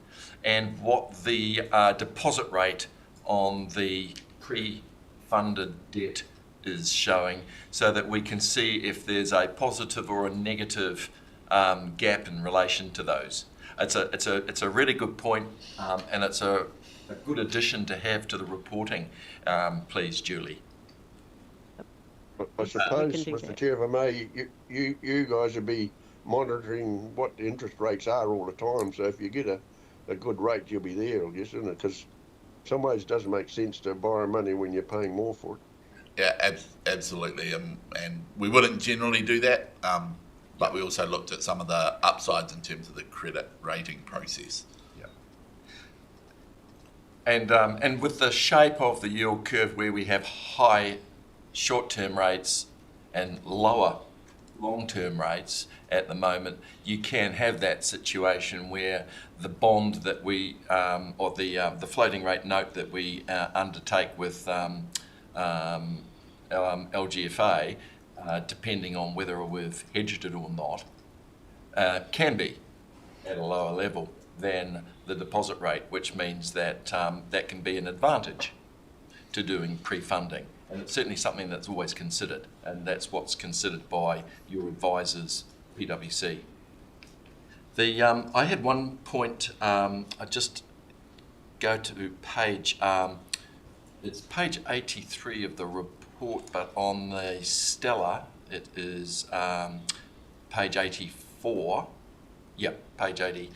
and what the deposit rate on the pre-funded debt is showing, so that we can see if there's a positive or a negative gap in relation to those. It's a really good point, and it's a good addition to have to the reporting. Please, Julie. I suppose, Mr. Chair, if I may, you guys would be monitoring what the interest rates are all the time. So if you get a good rate, you'll be there, I guess, isn't it? Because some ways it doesn't make sense to borrow money when you're paying more for it. Yeah, absolutely, and we wouldn't generally do that, but we also looked at some of the upsides in terms of the credit rating process. Yeah. And with the shape of the yield curve, where we have high short-term rates and lower long-term rates at the moment, you can have that situation where the bond that we, or the floating rate note that we undertake with LGFA, depending on whether we've hedged it or not, can be at a lower level than the deposit rate, which means that that can be an advantage to doing pre-funding. And it's certainly something that's always considered, and that's what's considered by your advisors, PwC. I had one point, I just go to page, it's page 83 of the report, but on the Stella, it is page 84. Yep, page 80.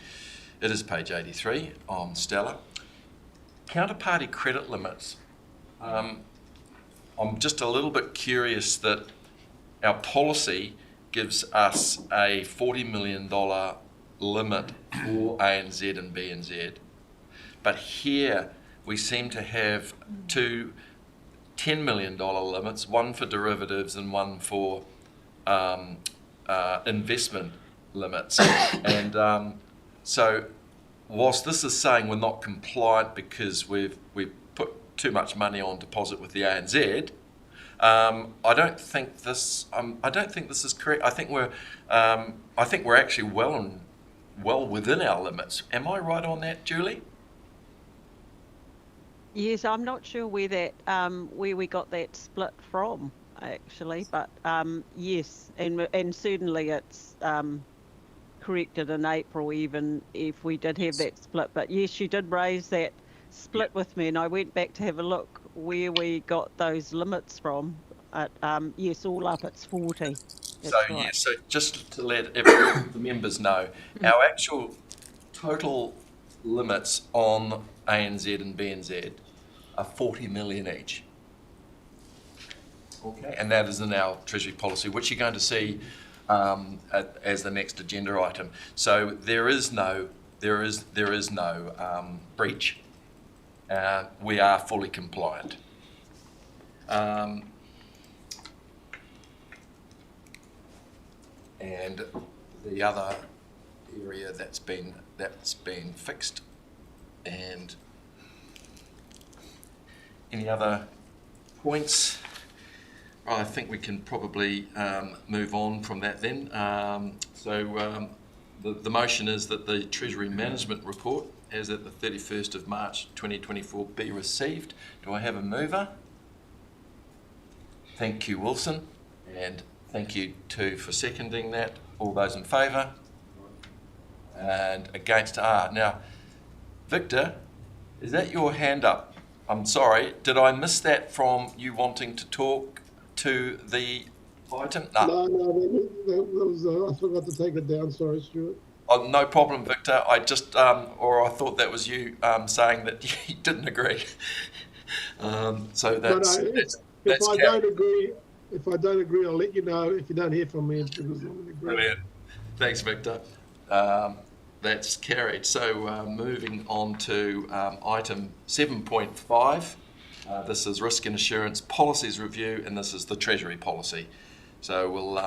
It is page 83 on Stella. Counterparty credit limits. I'm just a little bit curious that our policy gives us a $40 million limit for ANZ and BNZ, but here we seem to have two $10 million limits, one for derivatives and one for investment limits. And so whilst this is saying we're not compliant because we've put too much money on deposit with the ANZ, I don't think this is correct. I think we're actually well within our limits. Am I right on that, Julie? Yes, I'm not sure where we got that split from, actually, but yes, and certainly it's corrected in April, even if we did have that split. But yes, you did raise that split with me, and I went back to have a look where we got those limits from. Yes, all up it's 40. That's so right. Yeah, so just to let the members know, our actual total limits on ANZ and BNZ are 40 million each. Okay, and that is in our Treasury policy, which you're going to see as the next agenda item. So there is no breach. We are fully compliant. And the other area that's been fixed. And any other points? I think we can probably move on from that then. The motion is that the Treasury Management Report as at the 31st of March 2024 be received. Do I have a mover? Thank you, Wilson, and thank you too for seconding that. All those in favour? And against? Now, Victor, is that your hand up? I'm sorry, did I miss that from you wanting to talk to the item? No, that was, I forgot to take it down, sorry, Stuart. Oh, no problem, Victor. I just, or I thought that was you saying that you didn't agree. So that's, if I don't agree, I'll let you know. If you don't hear from me, it's because I'm in agreement. Brilliant. Thanks, Victor. That's carried. So moving on to item 7.5. This is Risk and Assurance Policies Review, and this is the Treasury policy. So we'll,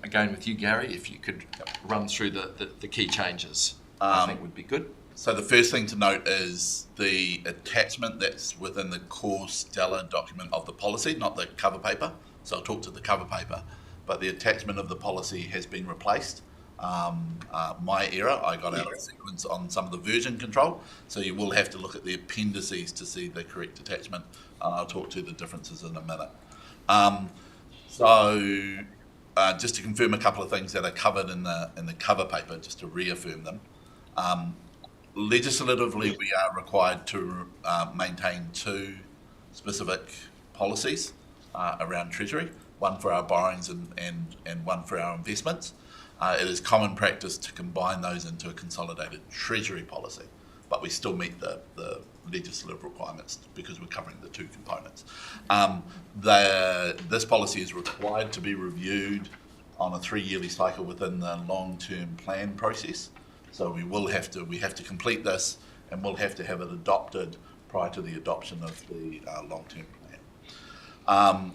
again with you, Gary, if you could run through the key changes, I think would be good. So the first thing to note is the attachment that's within the core Stella document of the policy, not the cover paper. So I'll talk to the cover paper, but the attachment of the policy has been replaced. My error, I got out of sequence on some of the version control, so you will have to look at the appendices to see the correct attachment. I'll talk to the differences in a minute. Just to confirm a couple of things that are covered in the cover paper, just to reaffirm them. Legislatively, we are required to maintain two specific policies around Treasury, one for our borrowings and one for our investments. It is common practice to combine those into a consolidated Treasury policy, but we still meet the legislative requirements because we're covering the two components. This policy is required to be reviewed on a 3-yearly cycle within the long-term plan process. So we have to complete this, and we'll have to have it adopted prior to the adoption of the long-term plan.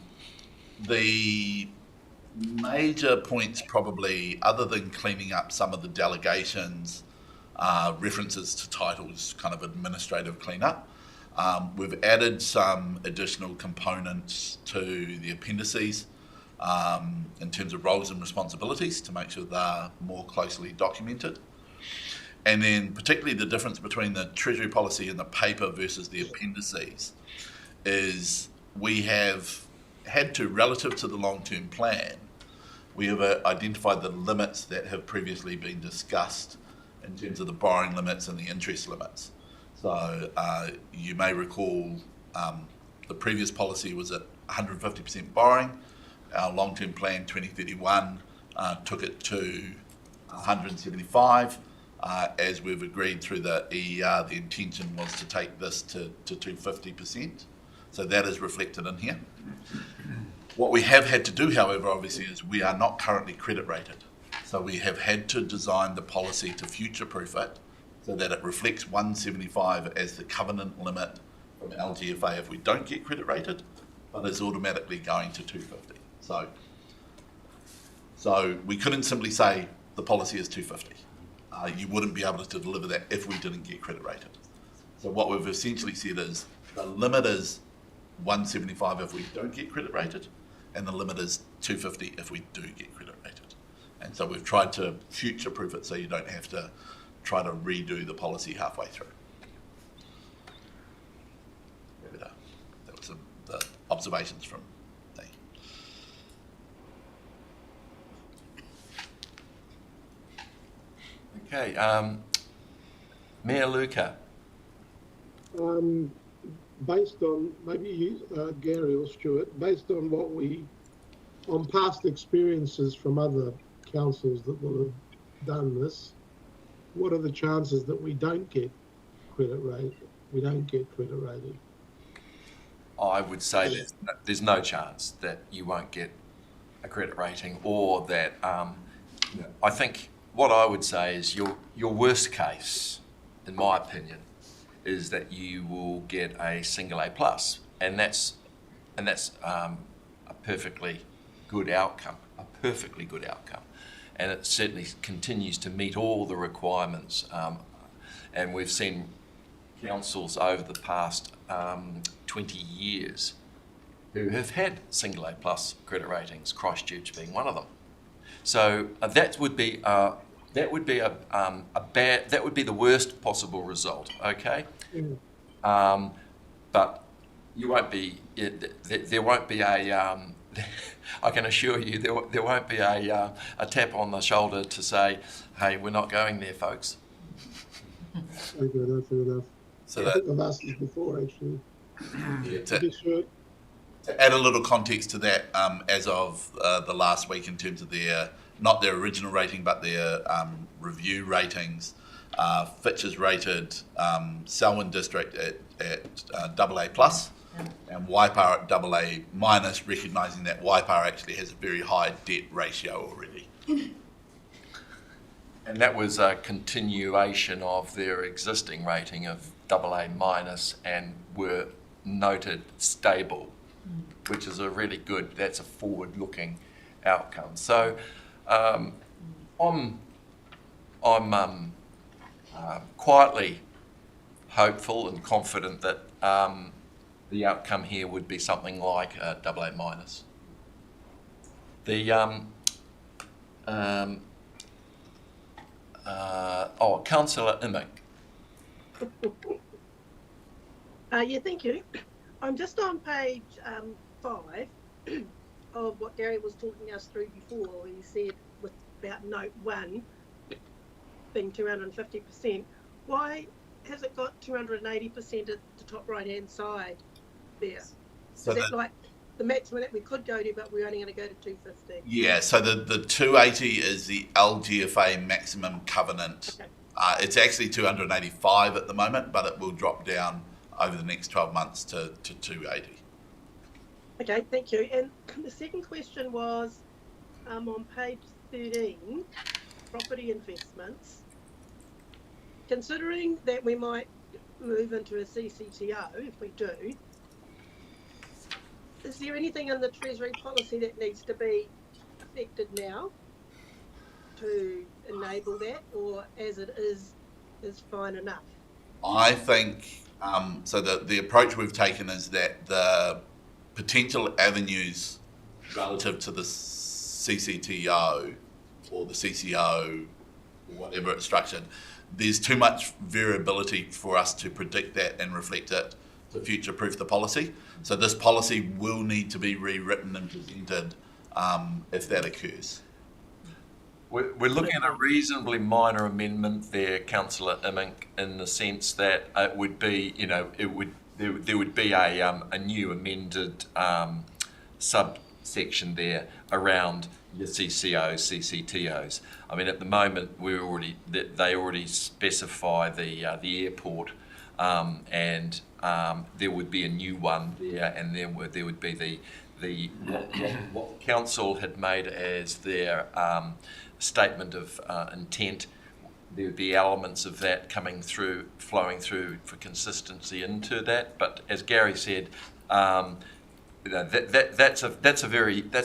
The major points probably, other than cleaning up some of the delegations, references to titles, kind of administrative cleanup. We've added some additional components to the appendices in terms of roles and responsibilities to make sure they're more closely documented. And then particularly the difference between the Treasury policy and the paper versus the appendices is we have had to, relative to the long-term plan, we have identified the limits that have previously been discussed in terms of the borrowing limits and the interest limits. So you may recall the previous policy was at 150% borrowing. Our long-term plan 2031 took it to 175. As we've agreed through the EER, the intention was to take this to 250%. So that is reflected in here. What we have had to do, however, obviously, is we are not currently credit rated. So we have had to design the policy to future-proof it so that it reflects 175 as the covenant limit from LGFA if we don't get credit rated, but is automatically going to 250. So we couldn't simply say the policy is 250. You wouldn't be able to deliver that if we didn't get credit rated. So what we've essentially said is the limit is 175 if we don't get credit rated, and the limit is 250 if we do get credit rated. And so we've tried to future-proof it so you don't have to try to redo the policy halfway through. That was the observations from me. Okay, Mayor Luca. Based on, maybe you, Gary or Stuart, based on on past experiences from other councils that will have done this, what are the chances that we don't get credit rating? I would say that there's no chance that you won't get a credit rating, or that I think what I would say is your worst case, in my opinion, is that you will get a single A+, and that's a perfectly good outcome, and it certainly continues to meet all the requirements. And we've seen councils over the past 20 years who have had single A+ credit ratings, Christchurch being one of them. So that would be the worst possible result. Okay, but you won't be. There won't be a. I can assure you, there won't be a tap on the shoulder to say, "Hey, we're not going there, folks." Okay, that's fair enough. So I that, think I've asked this before, actually. yeah, To add a little context to that, as of the last week, in terms of their not their original rating, but their review ratings, Fitch has rated Selwyn District at AA plus, and Waipara at AA minus, recognising that Waipara actually has a very high debt ratio already. And that was a continuation of their existing rating of AA minus, and were noted stable, which is a really good, that's a forward-looking outcome. So I'm quietly hopeful and confident that the outcome here would be something like a AA minus. The Councillor Immick. Yeah, thank you. I'm just on page 5 of what Gary was talking us through before. He said with about note 1 being 250%. Why has it got 280% at the top right hand side there? So is that like the maximum that we could go to, but we're only going to go to 250? Yeah, so the 280 is the LGFA maximum covenant. Okay. It's actually 285 at the moment, but it will drop down over the next 12 months to 280. Okay, thank you. And the second question was on page 13, property investments. Considering that we might move into a CCTO, if we do, is there anything in the Treasury policy that needs to be affected now to enable that, or as it is fine enough? I think, so the approach we've taken is that the potential avenues relative to the CCTO or the CCO, or whatever it's structured, there's too much variability for us to predict that and reflect it to future-proof the policy. So this policy will need to be rewritten and presented if that occurs. We're looking at a reasonably minor amendment there, Councillor Immick, in the sense that it would be, there would be a new amended subsection there around your CCOs, CCTOs. I mean, at the moment, they already specify the airport, and there would be a new one there, and then there would be what council had made as their statement of intent. There would be elements of that flowing through for consistency into that. But as Gary said, that's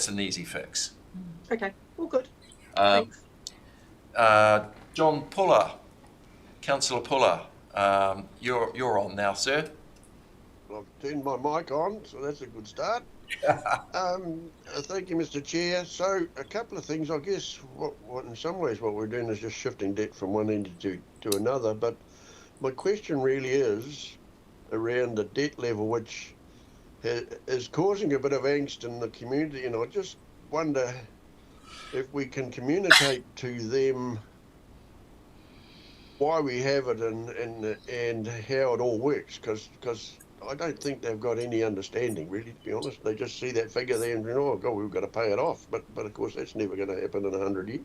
an easy fix. Okay, all good. Thanks. John Puller, Councillor Puller, you're on now, sir. I've turned my mic on, so that's a good start. Thank you, Mr. Chair. So, a couple of things. I guess what in some ways what we're doing is just shifting debt from one end to another. But my question really is around the debt level, which is causing a bit of angst in the community. And I just wonder if we can communicate to them why we have it and how it all works, because I don't think they've got any understanding, really, to be honest. They just see that figure there and think, oh, God, we've got to pay it off. But of course, that's never going to happen in 100 years.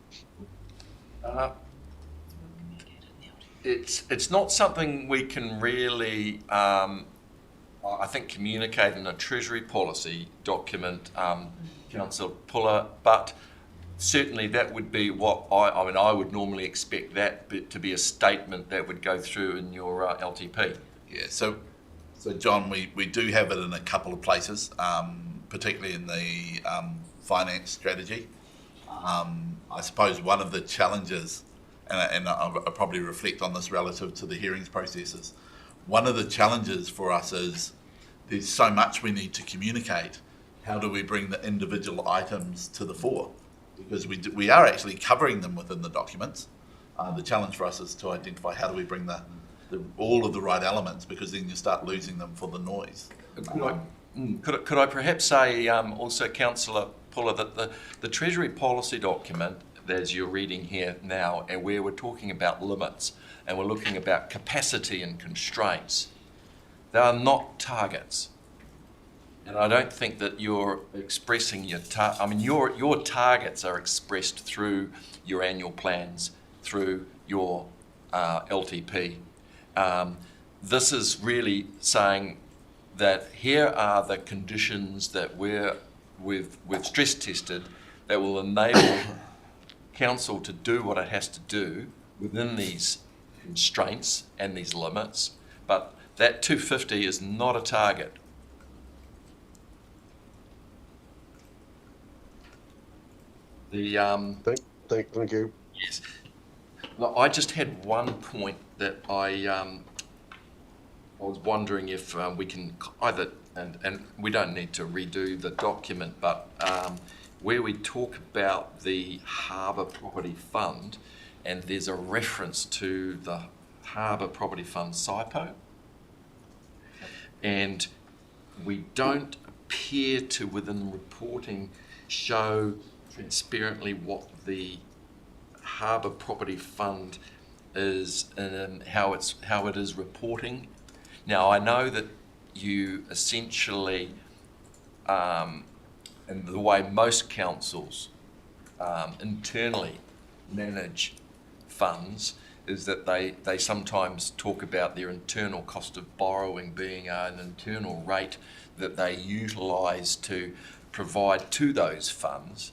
It's not something we can really, I think, communicate in a Treasury policy document, Councillor Puller, but certainly that would be what I would normally expect that to be a statement that would go through in your LTP. Yeah, so John, we do have it in a couple of places, particularly in the finance strategy. I suppose one of the challenges, and I'll probably reflect on this relative to the hearings processes, one of the challenges for us is there's so much we need to communicate. How do we bring the individual items to the fore? Because we are actually covering them within the documents. The challenge for us is to identify how do we bring all of the right elements, because then you start losing them for the noise. Could I perhaps say also, Councillor Puller, that the Treasury policy document, as you're reading here now, and where we're talking about limits and we're looking about capacity and constraints, they are not targets. And I don't think that you're expressing your your targets are expressed through your annual plans, through your LTP. This is really saying that here are the conditions that we've stress tested that will enable council to do what it has to do within these constraints and these limits, but that 250 is not a target. Thank you. Yes. Look, I just had one point that I was wondering if we can either, and we don't need to redo the document, but where we talk about the Harbour Property Fund, and there's a reference to the Harbour Property Fund SIPO, and we don't appear to, within reporting, show transparently what the Harbour Property Fund is and how it is reporting. Now, I know that you essentially, in the way most councils internally manage funds, is that they sometimes talk about their internal cost of borrowing being an internal rate that they utilise to provide to those funds.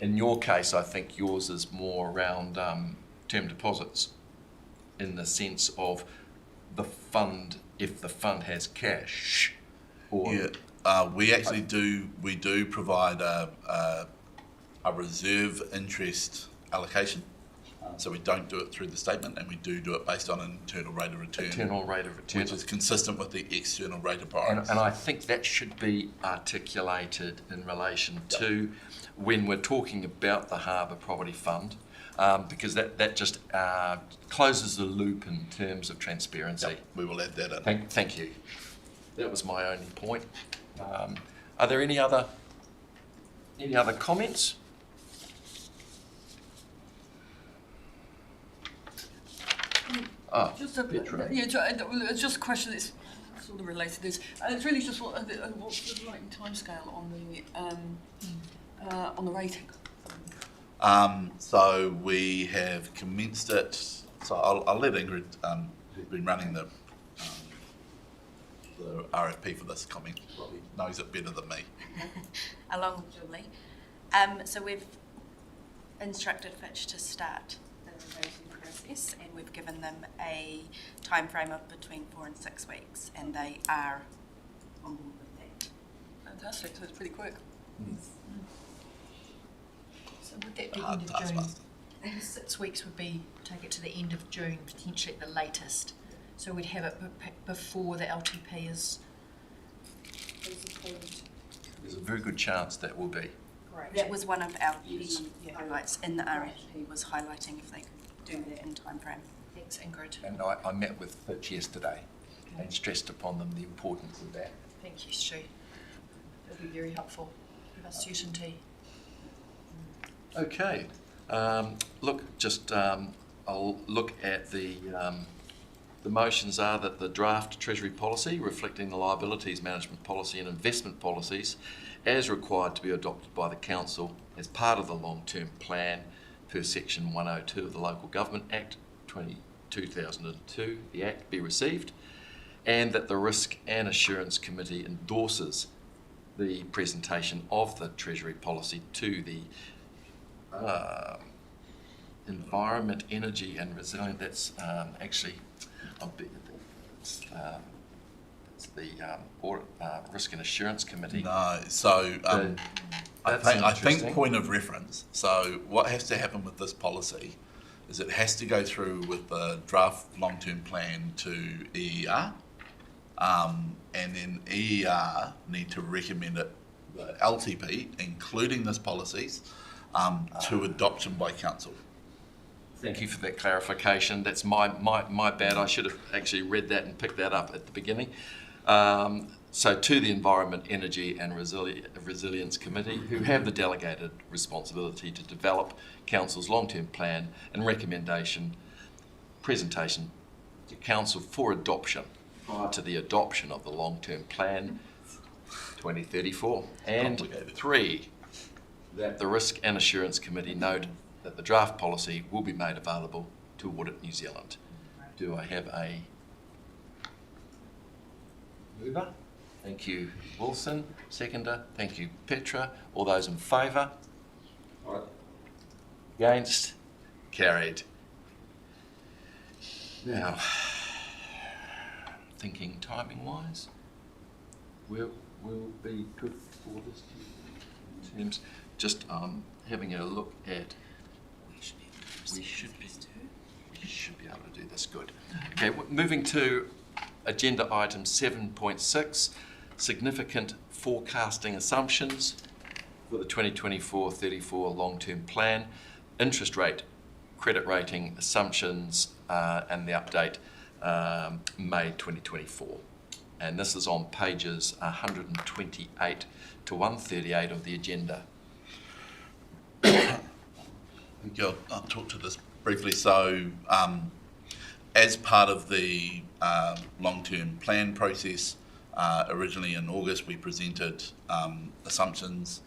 In your case, I think yours is more around term deposits, in the sense of the fund, if the fund has cash. Or we actually do provide a reserve interest allocation. So we don't do it through the statement, and we do it based on an internal rate of return. Internal rate of return. Which is consistent with the external rate of borrowing. And I think that should be articulated in relation to when we're talking about the Harbour Property Fund, because that just closes the loop in terms of transparency. Yep, we will add that in. Thank you. That was my only point. Are there any other comments? Just a question that's sort of related to this. It's really just what's the right timescale on the rating? So we have commenced it. So I'll let Ingrid, who's been running the RFP for this, comment. Probably knows it better than me. Along with Julie. So we've instructed Fitch to start the rating process, and we've given them a time frame of between 4 and 6 weeks, and they are on board with that. Fantastic, so it's pretty quick. So would that be end of June? 6 weeks would be, take it to the end of June, potentially at the latest. So we'd have it before the LTP is approved. There's a very good chance that will be. Great. That was one of our key highlights in the RFP, was highlighting if they could do that in time frame. Thanks, Ingrid. And I met with Fitch yesterday and stressed upon them the importance of that. Thank you, Stu. That'll be very helpful. Give us certainty. Okay. I'll look at the motions are that the draft Treasury policy reflecting the liabilities management policy and investment policies as required to be adopted by the Council as part of the long-term plan per section 102 of the Local Government Act 2002, the Act, be received, and that the Risk and Assurance Committee endorses the presentation of the Treasury policy to the Environment, Energy and Resilient. That's actually it's the Risk and Assurance Committee. No, so I think point of reference. So what has to happen with this policy is it has to go through with the draft long-term plan to EER, and then EER need to recommend it, the LTP, including this policies, to adoption by council. Thank you for that clarification. That's my bad. I should have actually read that and picked that up at the beginning. So to the Environment, Energy and Resilience Committee, who have the delegated responsibility to develop Council's long-term plan and presentation to Council for adoption prior to the adoption of the long-term plan 2034. And 3, that the Risk and Assurance Committee note that the draft policy will be made available to Audit New Zealand. Do I have a mover? Thank you, Wilson. Seconder. Thank you, Petra. All those in favour? Against? Carried. Now, thinking timing-wise, will be good for this in terms. Just having a look at. We should be able to do this. Good. Okay. Moving to agenda item 7.6. Significant forecasting assumptions for the 2024-34 long-term plan, interest rate, credit rating assumptions, and the update May 2024. And this is on pages 128 to 138 of the agenda. I'll talk to this briefly. So, as part of the long-term plan process, originally in August we presented assumptions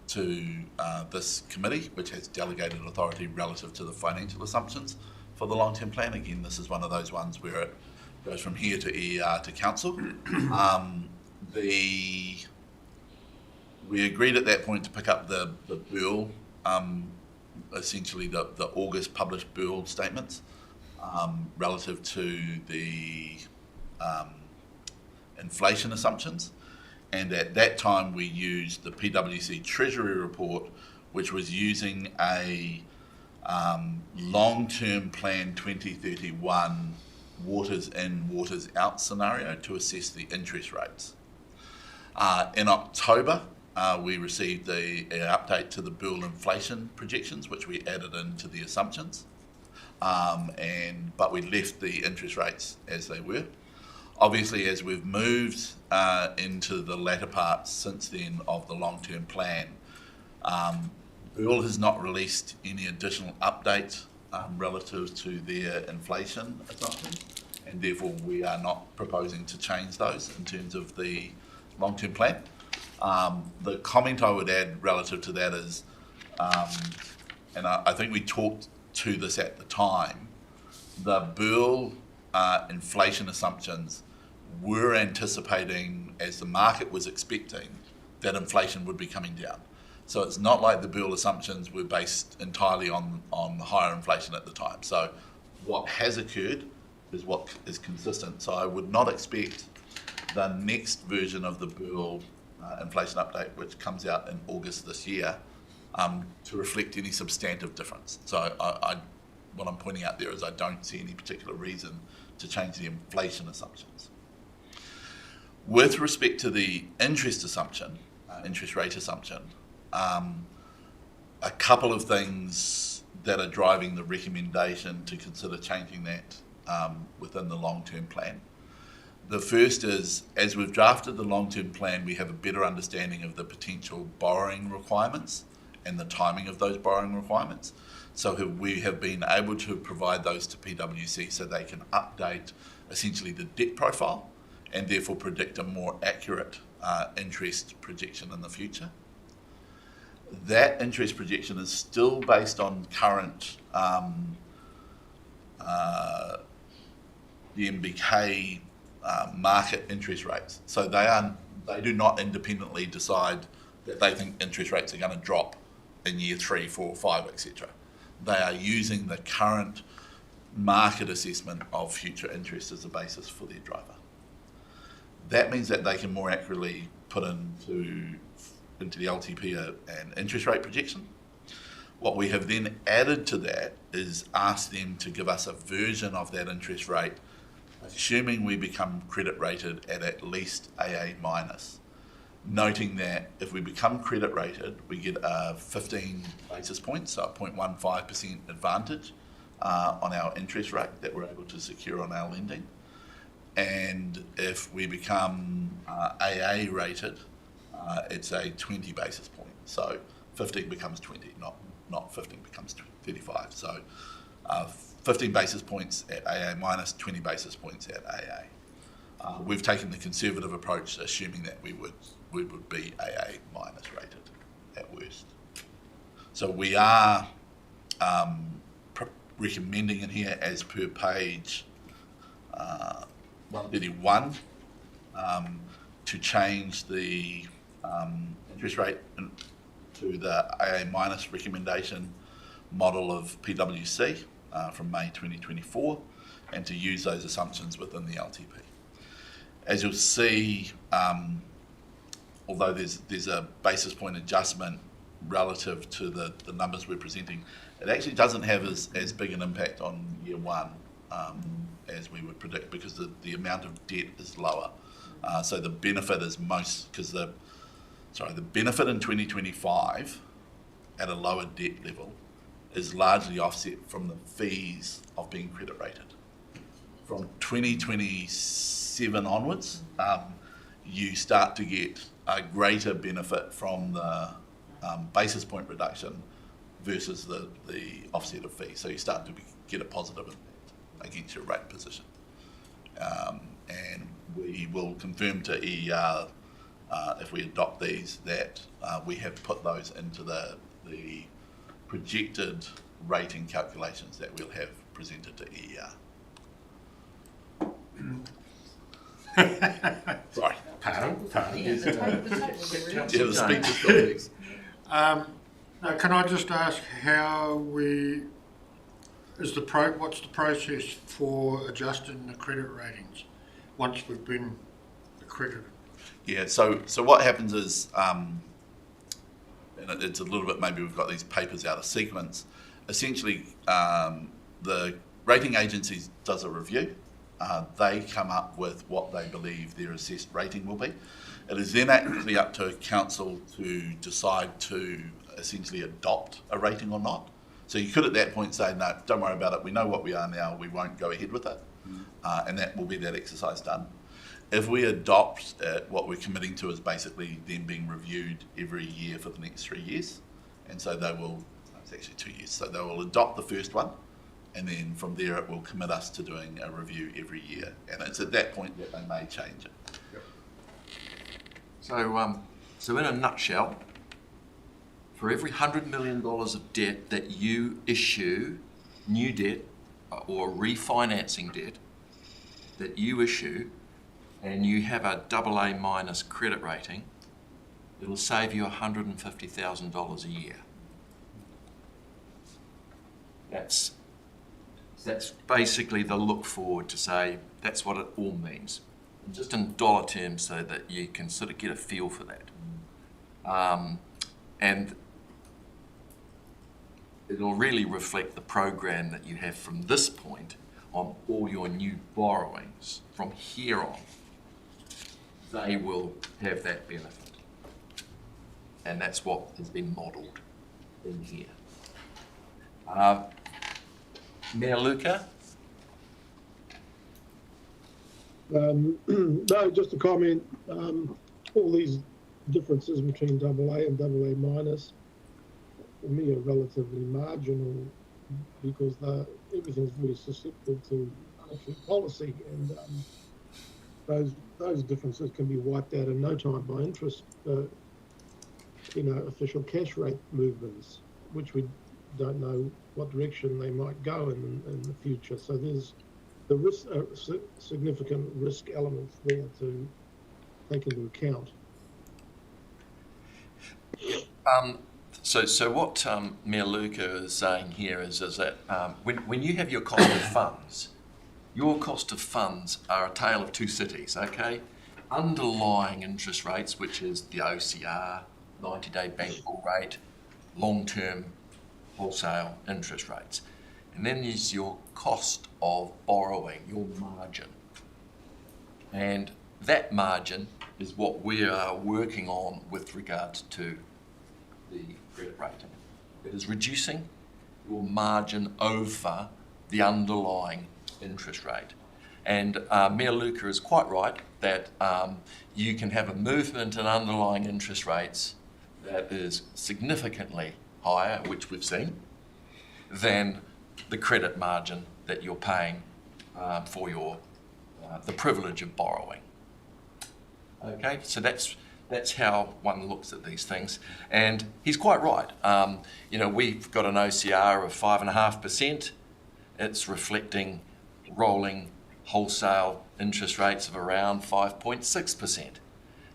to this committee, which has delegated authority relative to the financial assumptions for the long-term plan. Again, this is one of those ones where it goes from here to EER to Council. We agreed at that point to pick up the Burl, essentially the August published Burl statements relative to the inflation assumptions. And at that time we used the PwC Treasury report, which was using a long-term plan 2031 waters in, waters out scenario to assess the interest rates. In October, we received an update to the Burl inflation projections, which we added into the assumptions, but we left the interest rates as they were. Obviously, as we've moved into the latter part since then of the long-term plan, Burl has not released any additional updates relative to their inflation assumptions, and therefore we are not proposing to change those in terms of the long-term plan. The comment I would add relative to that is, and I think we talked to this at the time, the Burl inflation assumptions were anticipating, as the market was expecting, that inflation would be coming down. So it's not like the Burl assumptions were based entirely on higher inflation at the time. So what has occurred is what is consistent. So I would not expect the next version of the Burl inflation update, which comes out in August this year, to reflect any substantive difference. So what I'm pointing out there is I don't see any particular reason to change the inflation assumptions. With respect to the interest assumption, interest rate assumption, a couple of things that are driving the recommendation to consider changing that within the long-term plan. The first is, as we've drafted the long-term plan, we have a better understanding of the potential borrowing requirements and the timing of those borrowing requirements. So we have been able to provide those to PwC so they can update essentially the debt profile and therefore predict a more accurate interest projection in the future. That interest projection is still based on current the MBK market interest rates. So they do not independently decide that they think interest rates are going to drop in year 3, 4, 5, etc. They are using the current market assessment of future interest as a basis for their driver. That means that they can more accurately put into the LTP an interest rate projection. What we have then added to that is asked them to give us a version of that interest rate, assuming we become credit rated at least AA minus, noting that if we become credit rated, we get a 15 basis points, so a 0.15% advantage on our interest rate that we're able to secure on our lending. And if we become AA rated, it's a 20 basis point. So 15 becomes 20, not 15 becomes 35. So 15 basis points at AA minus, 20 basis points at AA. We've taken the conservative approach, assuming that we would be AA minus rated at worst. So we are recommending in here, as per page 131, to change the interest rate to the AA minus recommendation model of PwC from May 2024, and to use those assumptions within the LTP. As you'll see, although there's a basis point adjustment relative to the numbers we're presenting, it actually doesn't have as big an impact on year one as we would predict, because the amount of debt is lower. So the benefit is the benefit in 2025 at a lower debt level is largely offset from the fees of being credit rated. From 2027 onwards, you start to get a greater benefit from the basis point reduction versus the offset of fees. So you start to get a positive impact against your rate position. And we will confirm to EER if we adopt these that we have put those into the projected rating calculations that we'll have presented to EER. Sorry. Pardon? Yeah, the speech is Now, can I just ask what's the process for adjusting the credit ratings once we've been accredited? Yeah, so what happens is, and it's a little bit, maybe we've got these papers out of sequence. Essentially, the rating agency does a review. They come up with what they believe their assessed rating will be. It is then actually up to council to decide to essentially adopt a rating or not. So you could at that point say, no, don't worry about it. We know what we are now. We won't go ahead with it. And that will be that exercise done. If we adopt what we're committing to is basically them being reviewed every year for the next 3 years. And so it's actually 2 years. So they will adopt the first one. And then from there, it will commit us to doing a review every year. And it's at that point that they may change it. Yep. So in a nutshell, for every $100 million of debt that you issue, new debt or refinancing debt that you issue, and you have a AA minus credit rating, it'll save you $150,000 a year. That's basically the look forward to say that's what it all means, just in dollar terms, so that you can sort of get a feel for that. And it'll really reflect the program that you have from this point on all your new borrowings. From here on, they will have that benefit. And that's what has been modelled in here. Mayor Luca? No, just a comment. All these differences between AA and AA minus, for me, are relatively marginal, because everything's very susceptible to monetary policy, and those differences can be wiped out in no time by interest, official cash rate movements, which we don't know what direction they might go in the future. So there's the risk, significant risk elements there to take into account. So what Mayor Luca is saying here is that when you have your cost of funds, your cost of funds are a tale of two cities, okay? Underlying interest rates, which is the OCR, 90-day bankable rate, long-term wholesale interest rates. And then there's your cost of borrowing, your margin. And that margin is what we are working on with regards to the credit rating. It is reducing your margin over the underlying interest rate. And Mayor Luca is quite right that you can have a movement in underlying interest rates that is significantly higher, which we've seen, than the credit margin that you're paying for your the privilege of borrowing. Okay, so that's how one looks at these things, and he's quite right. You know, we've got an OCR of 5.5%. It's reflecting rolling wholesale interest rates of around 5.6%.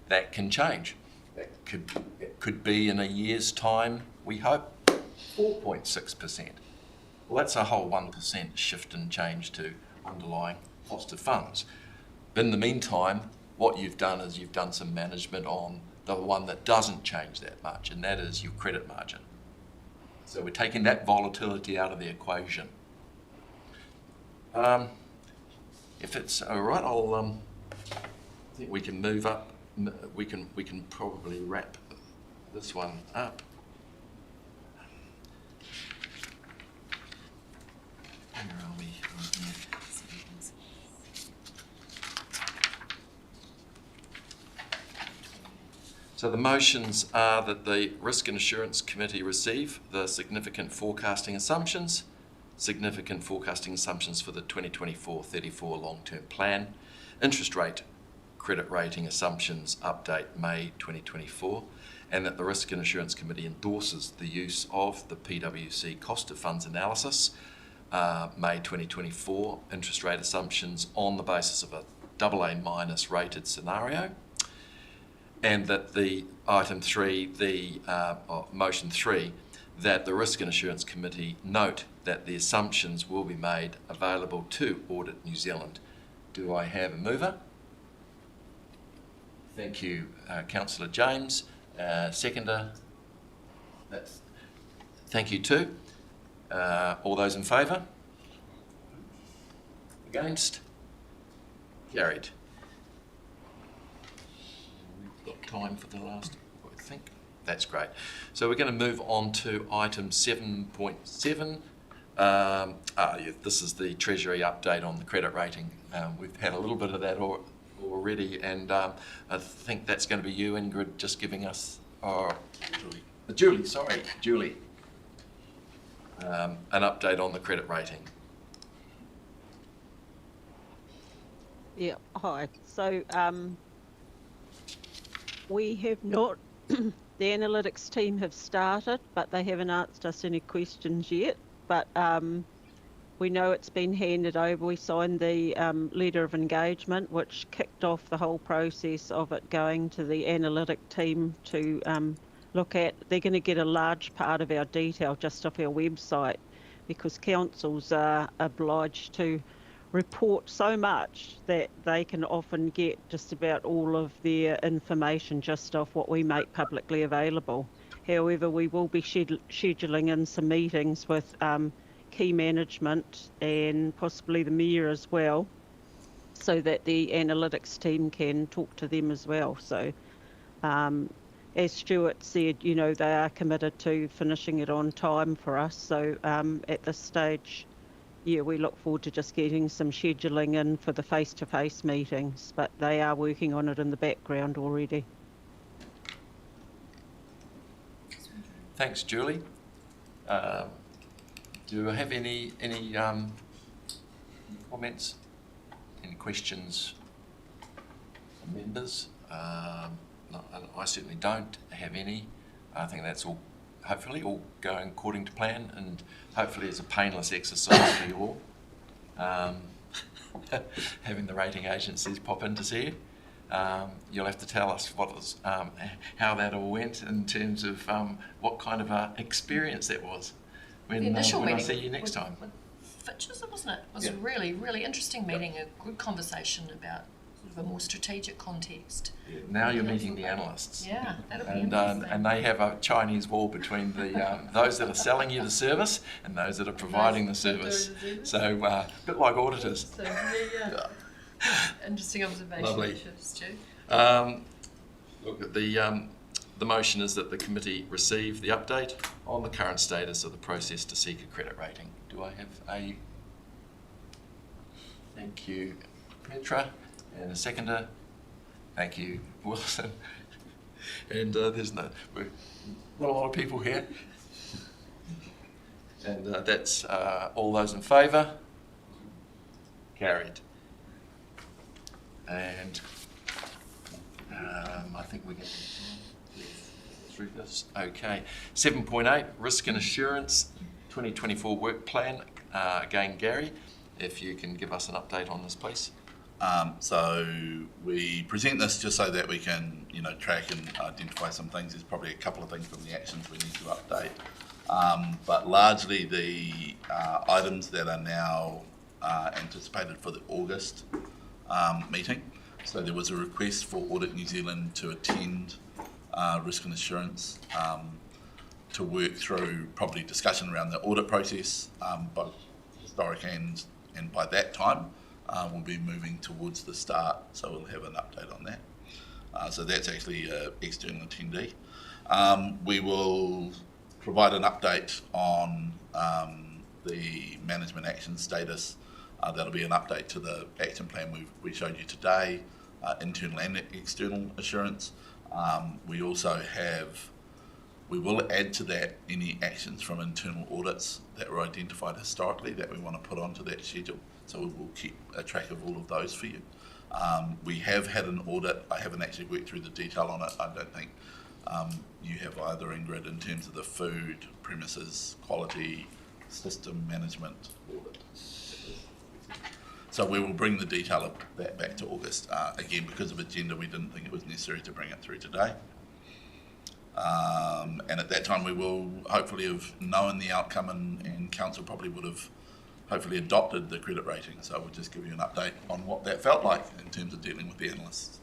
That can change. It could be in a year's time, we hope, 4.6%. Well, that's a whole 1% shift and change to underlying cost of funds. In the meantime, what you've done is you've done some management on the one that doesn't change that much, and that is your credit margin. So we're taking that volatility out of the equation. If it's all right, I think we can move up. We can probably wrap this one up. Where are we? Right here. So the motions are that the Risk and Assurance Committee receive the significant forecasting assumptions for the 2024-34 long-term plan, interest rate credit rating assumptions update May 2024, and that the Risk and Assurance Committee endorses the use of the PwC cost of funds analysis May 2024 interest rate assumptions on the basis of a AA- rated scenario, and that the item 3, motion 3, that the Risk and Assurance Committee note that the assumptions will be made available to Audit New Zealand. Do I have a mover? Thank you, Councillor James. Seconder? Thank you too. All those in favour? Against? Carried. We've got time for the last, I think. That's great. So we're going to move on to item 7.7. This is the Treasury update on the credit rating. We've had a little bit of that already, and I think that's going to be you, Ingrid, just giving us, Julie, an update on the credit rating. Yeah, hi. So we have not, the analytics team have started, but they haven't asked us any questions yet. But we know it's been handed over. We signed the letter of engagement, which kicked off the whole process of it going to the analytic team to look at. They're going to get a large part of our detail just off our website, because councils are obliged to report so much that they can often get just about all of their information just off what we make publicly available. However, we will be scheduling in some meetings with key management and possibly the mayor as well, so that the analytics team can talk to them as well. So as Stuart said, you know, they are committed to finishing it on time for us. So at this stage, yeah, we look forward to just getting some scheduling in for the face-to-face meetings, but they are working on it in the background already. Thanks, Julie. Do I have any comments, any questions from members? No, I certainly don't have any. I think that's all, hopefully, all going according to plan, and hopefully it's a painless exercise for you all. Having the rating agencies pop in to see you. You'll have to tell us how that all went in terms of what kind of experience that was when I see you next time. With Fitch's, wasn't it? It was a really, really interesting meeting, a good conversation about sort of a more strategic context. Yeah, now you're meeting the analysts. Yeah, that'll be interesting. And they have a Chinese wall between the those that are selling you the service and those that are providing the service. So a bit like auditors. So, yeah. Interesting observation. Lovely. Stu. Look, the motion is that the committee receive the update on the current status of the process to seek a credit rating. Do I have a Thank you, Petra. And a seconder. Thank you, Wilson. And there's not a lot of people here. And that's all those in favour. Carried. And I think we get through this. Okay. 7.8, Risk and Assurance 2024 Work Plan. Again, Gary, if you can give us an update on this, please. So we present this just so that we can, track and identify some things. There's probably a couple of things from the actions we need to update. But largely the items that are now anticipated for the August meeting. So there was a request for Audit New Zealand to attend Risk and Assurance to work through probably discussion around the audit process, both historic and by that time we'll be moving towards the start, so we'll have an update on that. So that's actually an external attendee. We will provide an update on the management action status. That'll be an update to the action plan we showed you today, internal and external assurance. We also we will add to that any actions from internal audits that were identified historically that we want to put onto that schedule. So we will keep a track of all of those for you. We have had an audit. I haven't actually worked through the detail on it. I don't think you have either, Ingrid, in terms of the food, premises, quality, system management audit. So we will bring the detail of that back to August. Again, because of agenda, we didn't think it was necessary to bring it through today. And at that time, we will hopefully have known the outcome, and Council probably would have hopefully adopted the credit rating. So we'll just give you an update on what that felt like in terms of dealing with the analysts.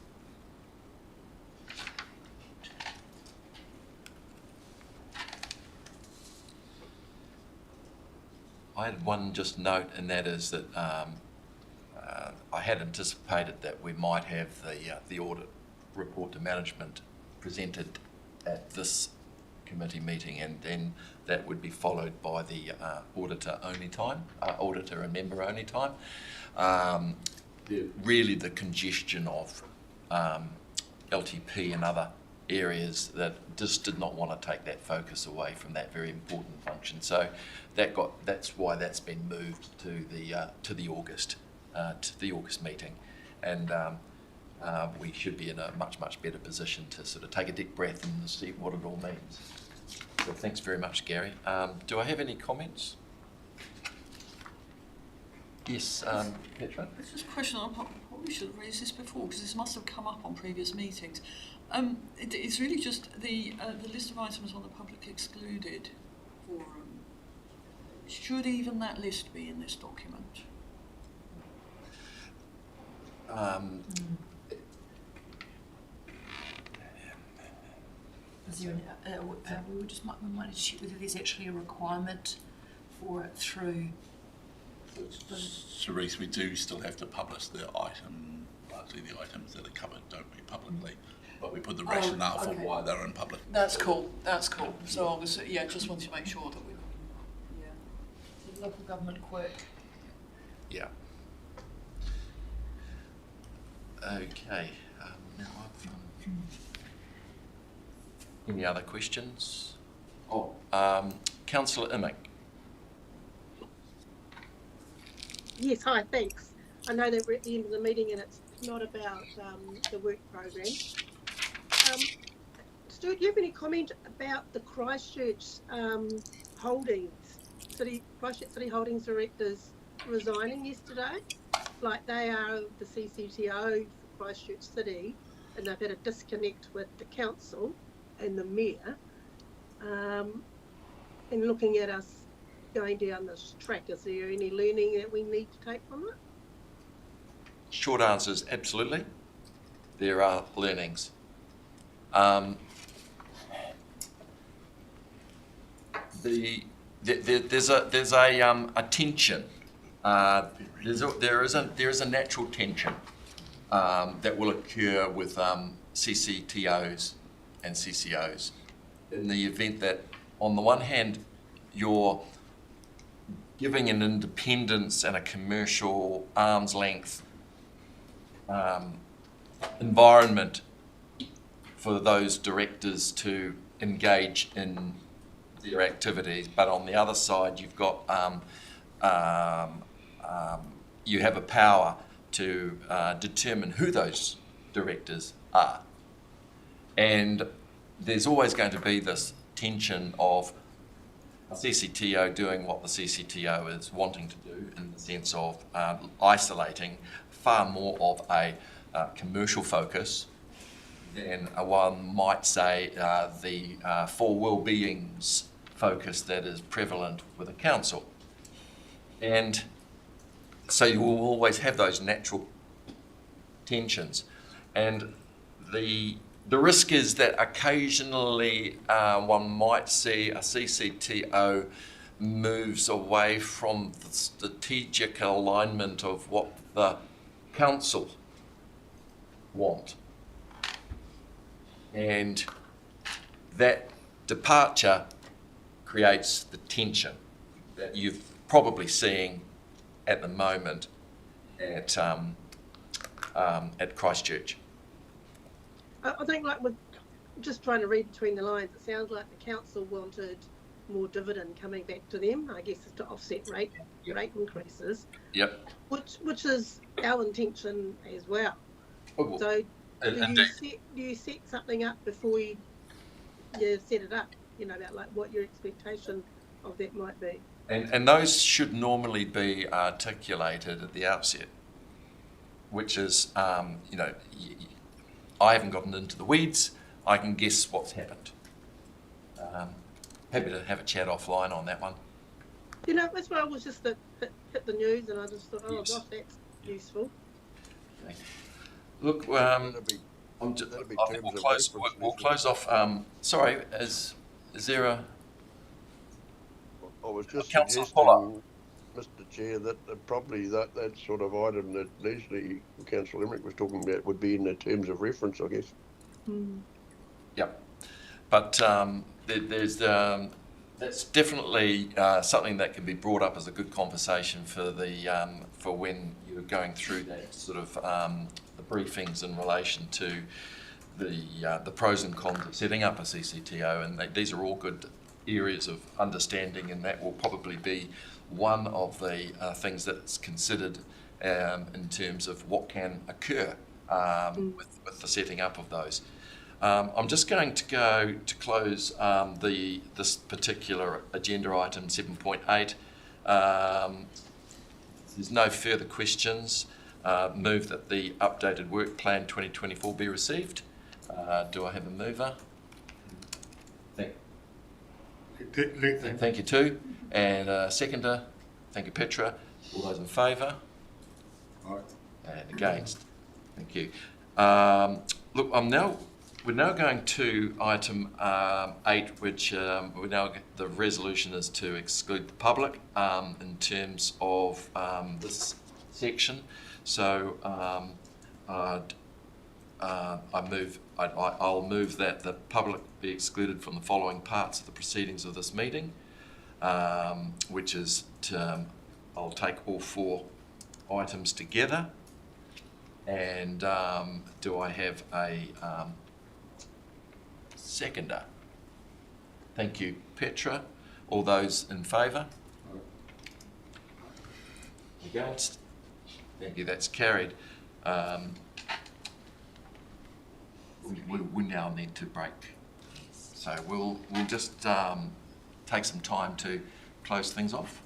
I had one just note, and that is that I had anticipated that we might have the audit report to management presented at this committee meeting, and then that would be followed by the auditor and member only time. Really the congestion of LTP and other areas that just did not want to take that focus away from that very important function. So that's why that's been moved to the August meeting, and we should be in a much better position to sort of take a deep breath and see what it all means. So thanks very much, Gary. Do I have any comments? Yes, Petra? It's just a question. I probably should have raised this before because this must have come up on previous meetings. It's really just the list of items on the public excluded forum. Should even that list be in this document? Is there we might check whether there's actually a requirement for it through. Cerise, we do still have to publish the item, largely the items that are covered, don't we, publicly? But we put the rationale for why they're in public. That's cool. So I was, just wanted to make sure that we. The local government quirk. Yeah. Okay. Now any other questions? Councillor Immick. Yes, hi, thanks. I know that we're at the end of the meeting and it's not about the work program. Stuart, do you have any comment about the Christchurch Holdings, Christchurch City Holdings directors resigning yesterday? Like they are the CCTO for Christchurch City, and they've had a disconnect with the council and the mayor. And looking at us going down this track, is there any learning that we need to take from it? Short answer is absolutely. There are learnings. There's a tension. There is a natural tension that will occur with CCTOs and CCOs in the event that, on the one hand, you're giving an independence and a commercial arm's length environment for those directors to engage in their activities. But on the other side, you've got you have a power to determine who those directors are. And there's always going to be this tension of a CCTO doing what the CCTO is wanting to do, in the sense of isolating far more of a commercial focus than one might say the for well-being's focus that is prevalent with a council. And so you will always have those natural tensions. And the risk is that occasionally one might see a CCTO moves away from the strategic alignment of what the council want. And that departure creates the tension that you're probably seeing at the moment at Christchurch. I think, like, with just trying to read between the lines, it sounds like the council wanted more dividend coming back to them, I guess, to offset rate increases. Yep. Which is our intention as well. Oh, well, so do you set something up before you set it up? You know, about like what your expectation of that might be. And those should normally be articulated at the outset, which is, you know, I haven't gotten into the weeds. I can guess what's happened. Happy to have a chat offline on that one. You know, that's why I was just hit the news, and I just thought, oh, yes. Gosh, that's useful. Okay. Look, I think we'll close off. Sorry, is there a? I was just Councillor suggesting, Mr. Chair, that probably that sort of item that Leslie, Councillor Emmerich, was talking about would be in the terms of reference, I guess. Mm. Yep, but there's that's definitely something that can be brought up as a good conversation for the for when you're going through that sort of the briefings in relation to the pros and cons of setting up a CCTO, and these are all good areas of understanding, and that will probably be one of the things that's considered in terms of what can occur with the setting up of those. I'm just going to go to close this particular agenda item 7.8. There's no further questions. Move that the updated work plan 2024 be received. Do I have a mover? Thank you too. And seconder. Thank you, Petra. All those in favour? Aye. And against? Thank you. Look, we're now going to item 8, which the resolution is to exclude the public in terms of this section. So I'll move that the public be excluded from the following parts of the proceedings of this meeting, which is I'll take all 4 items together. And do I have a seconder? Thank you, Petra. All those in favour? Against? Thank you, that's carried. We now need to break. So we'll just take some time to close things off.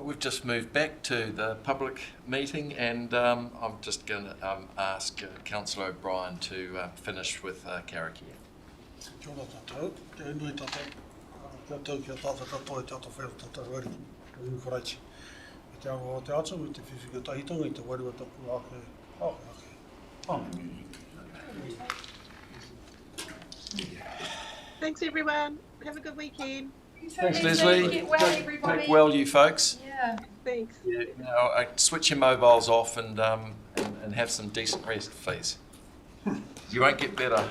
we've just moved back to the public meeting, and I'm just going to ask Councillor O'Brien to finish with karakia. Kia ora tātou, te nui tātou, kia tau kia tātou katoa e tātou whera tātou wari, te uwharaiti. E te awa o te atu, i te whiwhika tahitonga, i te warua tapu ake. Thanks, everyone. Have a good weekend. Thanks, Leslie. Get well, everybody. Take well, you folks. Yeah. Thanks. Now, switch your mobiles off and have some decent rest, please. You won't get better.